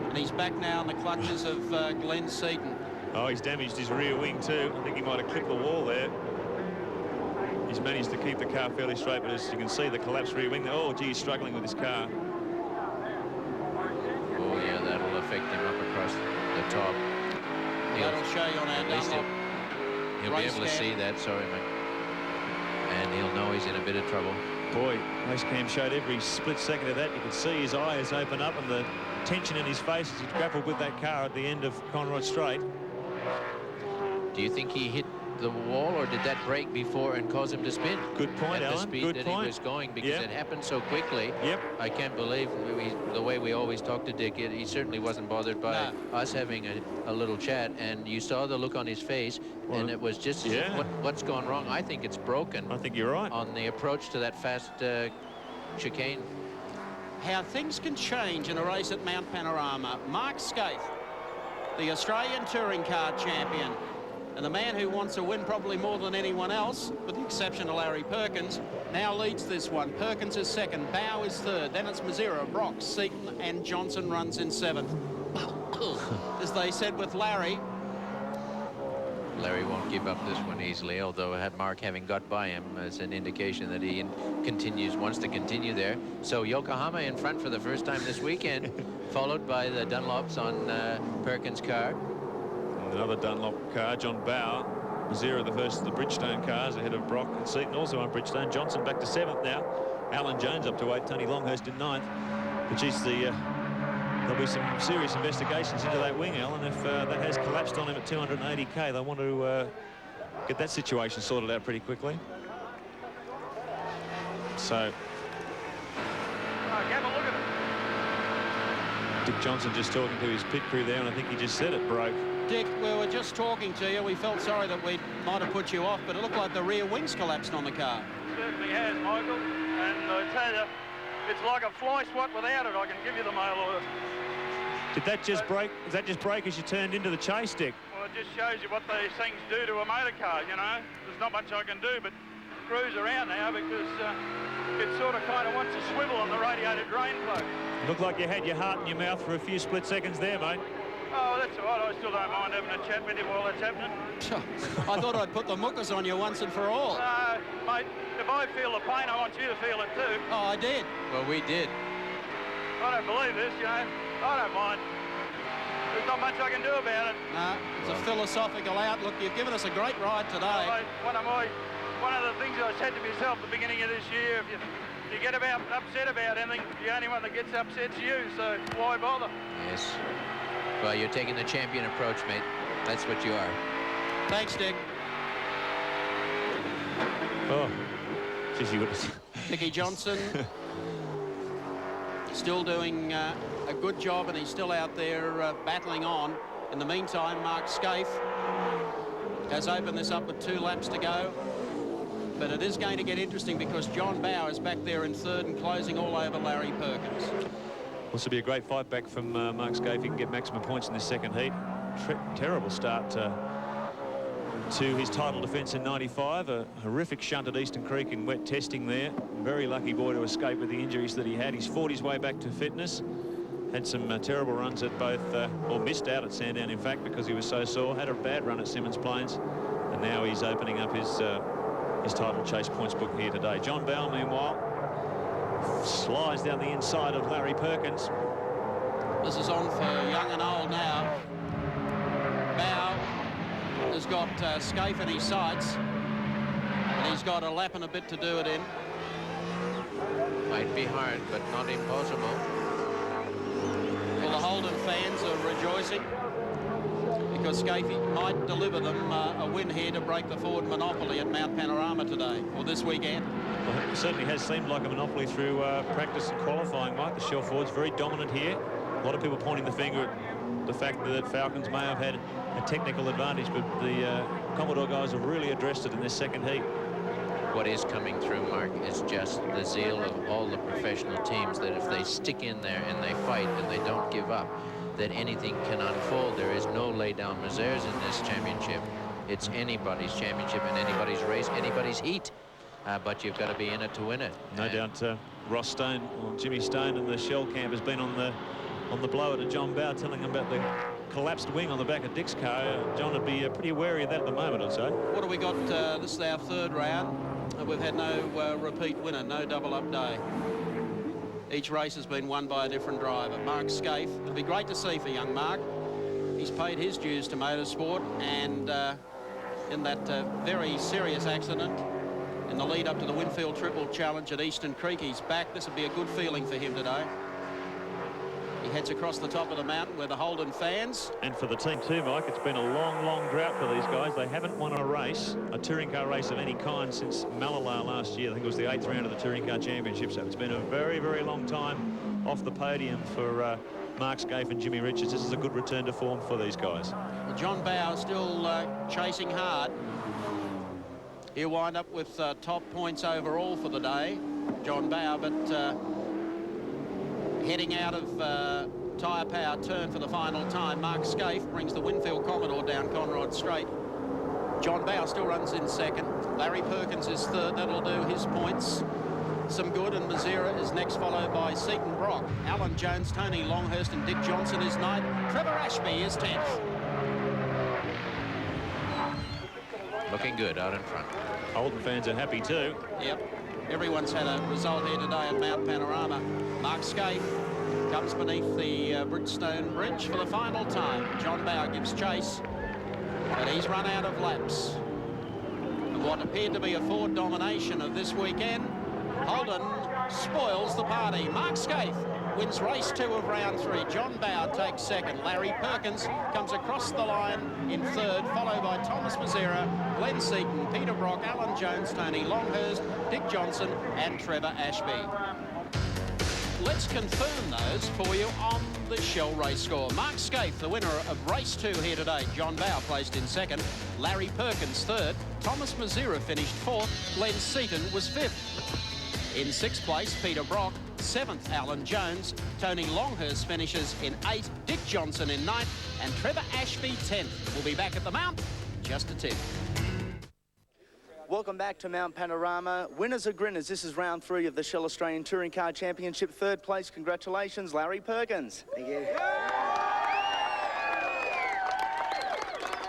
and he's back now in the clutches of Glenn Seaton. Oh, he's damaged his rear wing too. I think he might have clipped the wall there. He's managed to keep the car fairly straight, but as you can see, the collapsed rear wing. Oh, gee, he's struggling with his car. Oh, yeah, that'll affect him up across the top. That'll show you on our Dunlop. He'll be able to see that, sorry, mate. And he'll know he's in a bit of trouble. Boy, race cam showed every split second of that. You could see his eyes open up and the tension in his face as he grappled with that car at the end of Conrod Straight. Do you think he hit the wall, or did that break before and cause him to spin? Good point, at Alan. the speed Good that point. he was going, because Yep. it happened so quickly. Yep. I can't believe the way we always talk to Dick. He certainly wasn't bothered by us having a little chat, and you saw the look on his face, and it was just what's gone wrong. I think it's broken. I think you're right. On the approach to that fast chicane. How things can change in a race at Mt Panorama. Mark Scaife, the Australian touring car champion, and the man who wants to win probably more than anyone else, with the exception of Larry Perkins, now leads this one. Perkins is second, Bowe is third, then it's Mazera, Brock, Seaton, and Johnson runs in seventh. As they said with Larry Larry won't give up this one easily, although had Mark having got by him as an indication that he wants to continue there. So Yokohama in front for the first time this weekend, followed by the Dunlops on Perkins' car. Another Dunlop car, John Bowe. Mazera the first of the Bridgestone cars ahead of Brock and Seaton also on Bridgestone. Johnson back to seventh now. Alan Jones up to 8th, Tony Longhurst in 9th. But geez, there'll be some serious investigations into that wing, Alan, if that has collapsed on him at 280k. They want to get that situation sorted out pretty quickly. So have a look at it. Dick Johnson just talking to his pit crew there, and I think he just said it broke. Dick, we were just talking to you. We felt sorry that we might have put you off, but it looked like the rear wings collapsed on the car. Certainly has, Michael. And I tell you, it's like a fly swat without it. I can give you the mail order. Did that just break? Did that just break as you turned into the chase, Dick? Well, it just shows you what these things do to a motor car, you know. There's not much I can do but cruise around now because it sort of kind of wants to swivel on the radiator drain plug. Looked like you had your heart in your mouth for a few split seconds there, mate. Oh, that's all right. I still don't mind having a chat with you while that's happening. I thought I'd put the muckers on you once and for all. No, mate, if I feel the pain, I want you to feel it too. Oh, I did. Well, we did. I don't believe this, you know. I don't mind. There's not much I can do about it. No, it's a philosophical outlook. You've given us a great ride today. Mate, one of the things I said to myself at the beginning of this year, if you get upset about anything, the only one that gets upset's you, so why bother? Yes. Well, you're taking the champion approach, mate. That's what you are. Thanks, Dick. Oh, geez, you would have... Dickie Johnson still doing a good job, and he's still out there battling on. In the meantime, Mark Scaife has opened this up with 2 laps to go. But it is going to get interesting because John Bowe is back there in 3rd and closing all over Larry Perkins. This will be a great fight back from Mark Scaife. He can get maximum points in this second heat. Terrible start to his title defence in 95. A horrific shunt at Eastern Creek in wet testing there. Very lucky boy to escape with the injuries that he had. He's fought his way back to fitness. Had some terrible runs at both, or missed out at Sandown, in fact, because he was so sore. Had a bad run at Simmons Plains. And now he's opening up his title chase points book here today. John Bowe, meanwhile, slides down the inside of Larry Perkins. This is on for young and old now. Bowe has got Scaife in his sights, and he's got a lap and a bit to do it in. Might be hard, but not impossible. Well, the Holden fans are rejoicing because Scaife might deliver them a win here to break the Ford monopoly at Mt Panorama today, or this weekend. Well, it certainly has seemed like a monopoly through practice and qualifying, Mike. The Shell Ford's very dominant here. A lot of people pointing the finger at the fact that Falcons may have had a technical advantage, but the Commodore guys have really addressed it in this second heat. What is coming through, Mark, is just the zeal of all the professional teams that if they stick in there and they fight and they don't give up, that anything can unfold. There is no lay down misères in this championship. It's anybody's championship and anybody's race, anybody's heat. But you've got to be in it to win it. No doubt Ross Stone, or Jimmy Stone in the Shell camp has been on the blower to John Bowe, telling him about the collapsed wing on the back of Dick's car. John would be pretty wary of that at the moment, I'd say. What have we got? This is our 3rd round. We've had no repeat winner, no double-up day. Each race has been won by a different driver. Mark Scaife, it'll be great to see for young Mark. He's paid his dues to motorsport, and in that very serious accident in the lead up to the Winfield Triple Challenge at Eastern Creek, he's back. This would be a good feeling for him today. He heads across the top of the mountain where the Holden fans. And for the team too, Mike, it's been a long, long drought for these guys. They haven't won a race, a touring car race of any kind, since Malala last year. I think it was the 8th round of the Touring Car Championship. So it's been a very, very long time off the podium for Mark Scaife and Jimmy Richards. This is a good return to form for these guys. Well, John Bowe still chasing hard. He'll wind up with top points overall for the day, John Bowe, but heading out of Tyre Power turn for the final time. Mark Scaife brings the Winfield Commodore down Conrod Straight. John Bowe still runs in 2nd. Larry Perkins is 3rd. That'll do his points some good, and Mazira is next, followed by Seaton Brock. Alan Jones, Tony Longhurst and Dick Johnson is 9th. Trevor Ashby is 10th. Looking good out in front. Holden fans are happy too. Yep. Everyone's had a result here today at Mt Panorama. Mark Scaife comes beneath the Bridgestone Bridge for the final time. John Bowe gives chase, but he's run out of laps. And what appeared to be a Ford domination of this weekend, Holden spoils the party. Mark Scaife wins race 2 of round 3. John Bow takes second. Larry Perkins comes across the line in third, followed by Thomas Mazzera, Glenn Seaton, Peter Brock, Alan Jones, Tony Longhurst, Dick Johnson and Trevor Ashby. Let's confirm those for you on the Shell race score. Mark Scaife, the winner of race 2 here today. John Bow placed in second. Larry Perkins third. Thomas Mazzera finished fourth. Glenn Seaton was fifth. In 6th place, Peter Brock. 7th, Alan Jones. Tony Longhurst finishes in 8th. Dick Johnson in 9th. And Trevor Ashby 10th. We'll be back at the Mount in just a tick. Welcome back to Mt Panorama. Winners are grinners. This is round 3 of the Shell Australian Touring Car Championship. 3rd place, congratulations, Larry Perkins. Thank you.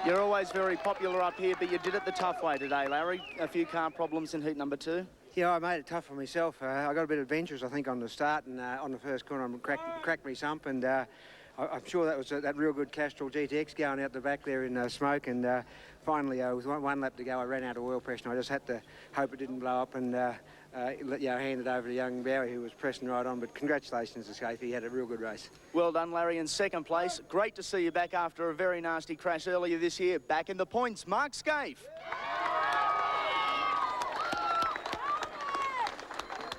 You're always very popular up here, but you did it the tough way today, Larry. A few car problems in heat number 2. Yeah, I made it tough for myself. I got a bit adventurous, I think, on the start, and on the first corner I cracked me sump, and I'm sure that was that real good Castrol GTX going out the back there in smoke, and finally, with one lap to go, I ran out of oil pressure, and I just had to hope it didn't blow up and hand it over to young Bowie, who was pressing right on. But congratulations to Scaife, he had a real good race. Well done, Larry, in 2nd place. Great to see you back after a very nasty crash earlier this year. Back in the points, Mark Scaife.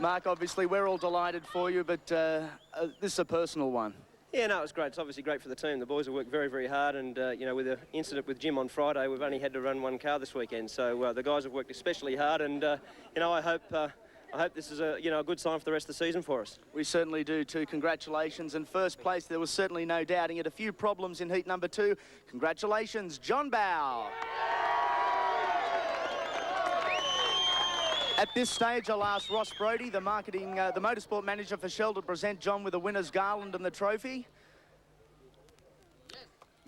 Mark, obviously, we're all delighted for you, but this is a personal one. Yeah, no, it's great. It's obviously great for the team. The boys have worked very, very hard, and you know, with the incident with Jim on Friday, we've only had to run 1 car this weekend. So the guys have worked especially hard, and you know, I hope this is a good sign for the rest of the season for us. We certainly do too. Congratulations. In 1st place, there was certainly no doubting it. A few problems in heat number 2. Congratulations, John Bow. At this stage, I'll ask Ross Brodie, the motorsport manager for Shell, to present John with the winner's garland and the trophy.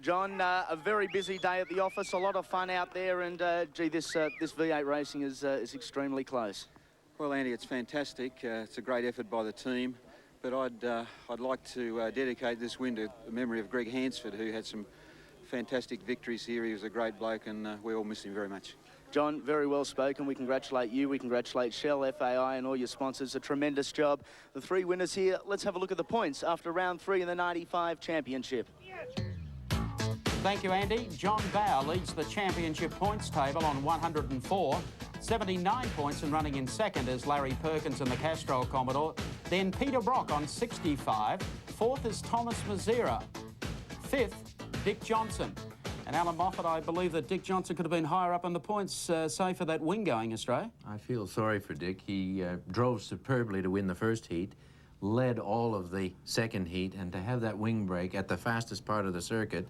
John, a very busy day at the office, a lot of fun out there, and gee, this V8 racing is extremely close. Well, Andy, it's fantastic. It's a great effort by the team, but I'd like to dedicate this win to the memory of Greg Hansford, who had some fantastic victories here. He was a great bloke, and we all miss him very much. John, very well spoken. We congratulate you. We congratulate Shell, FAI and all your sponsors. A tremendous job. The 3 winners here. Let's have a look at the points after round 3 in the 95 Championship. Thank you, Andy. John Bow leads the championship points table on 104. 79 points and running in 2nd is Larry Perkins and the Castrol Commodore. Then Peter Brock on 65. 4th is Thomas Mazzera. 5th, Dick Johnson. And Alan Moffat, I believe that Dick Johnson could have been higher up on the points, say, for that wing going astray. I feel sorry for Dick. He drove superbly to win the 1st heat, led all of the 2nd heat, and to have that wing break at the fastest part of the circuit,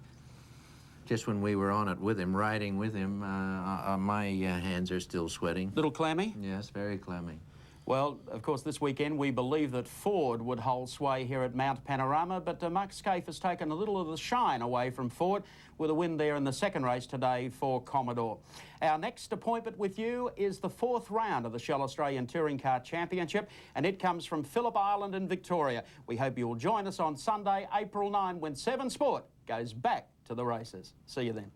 just when we were on it with him, riding with him, my hands are still sweating. Little clammy? Yes, very clammy. Well, of course, this weekend we believe that Ford would hold sway here at Mt Panorama, but Mark Scaife has taken a little of the shine away from Ford with a win there in the 2nd race today for Commodore. Our next appointment with you is the 4th round of the Shell Australian Touring Car Championship, and it comes from Phillip Island in Victoria. We hope you'll join us on Sunday, April 9, when 7 Sport goes back to the races. See you then.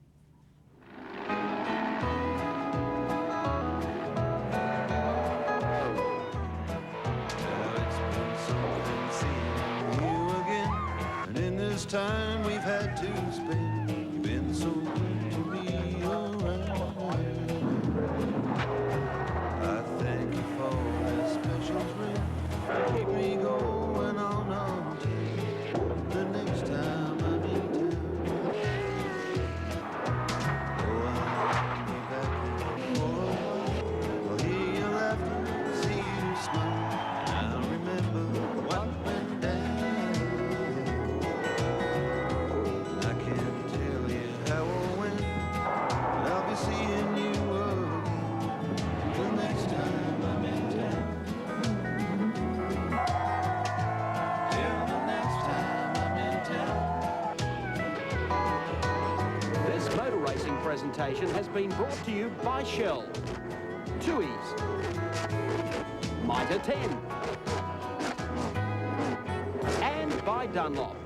This time we've had to spend, you've been so good to be around. I thank you for this special trip. Keep me going on until the next time I'm in town. Oh, I'll be back for a while. I'll hear you laughing, see you smile. I'll remember what went down. Seeing you again the next time I'm in town. Till the next time I'm in town. This motor racing presentation has been brought to you by Shell, Tui's, Mitre 10, and by Dunlop.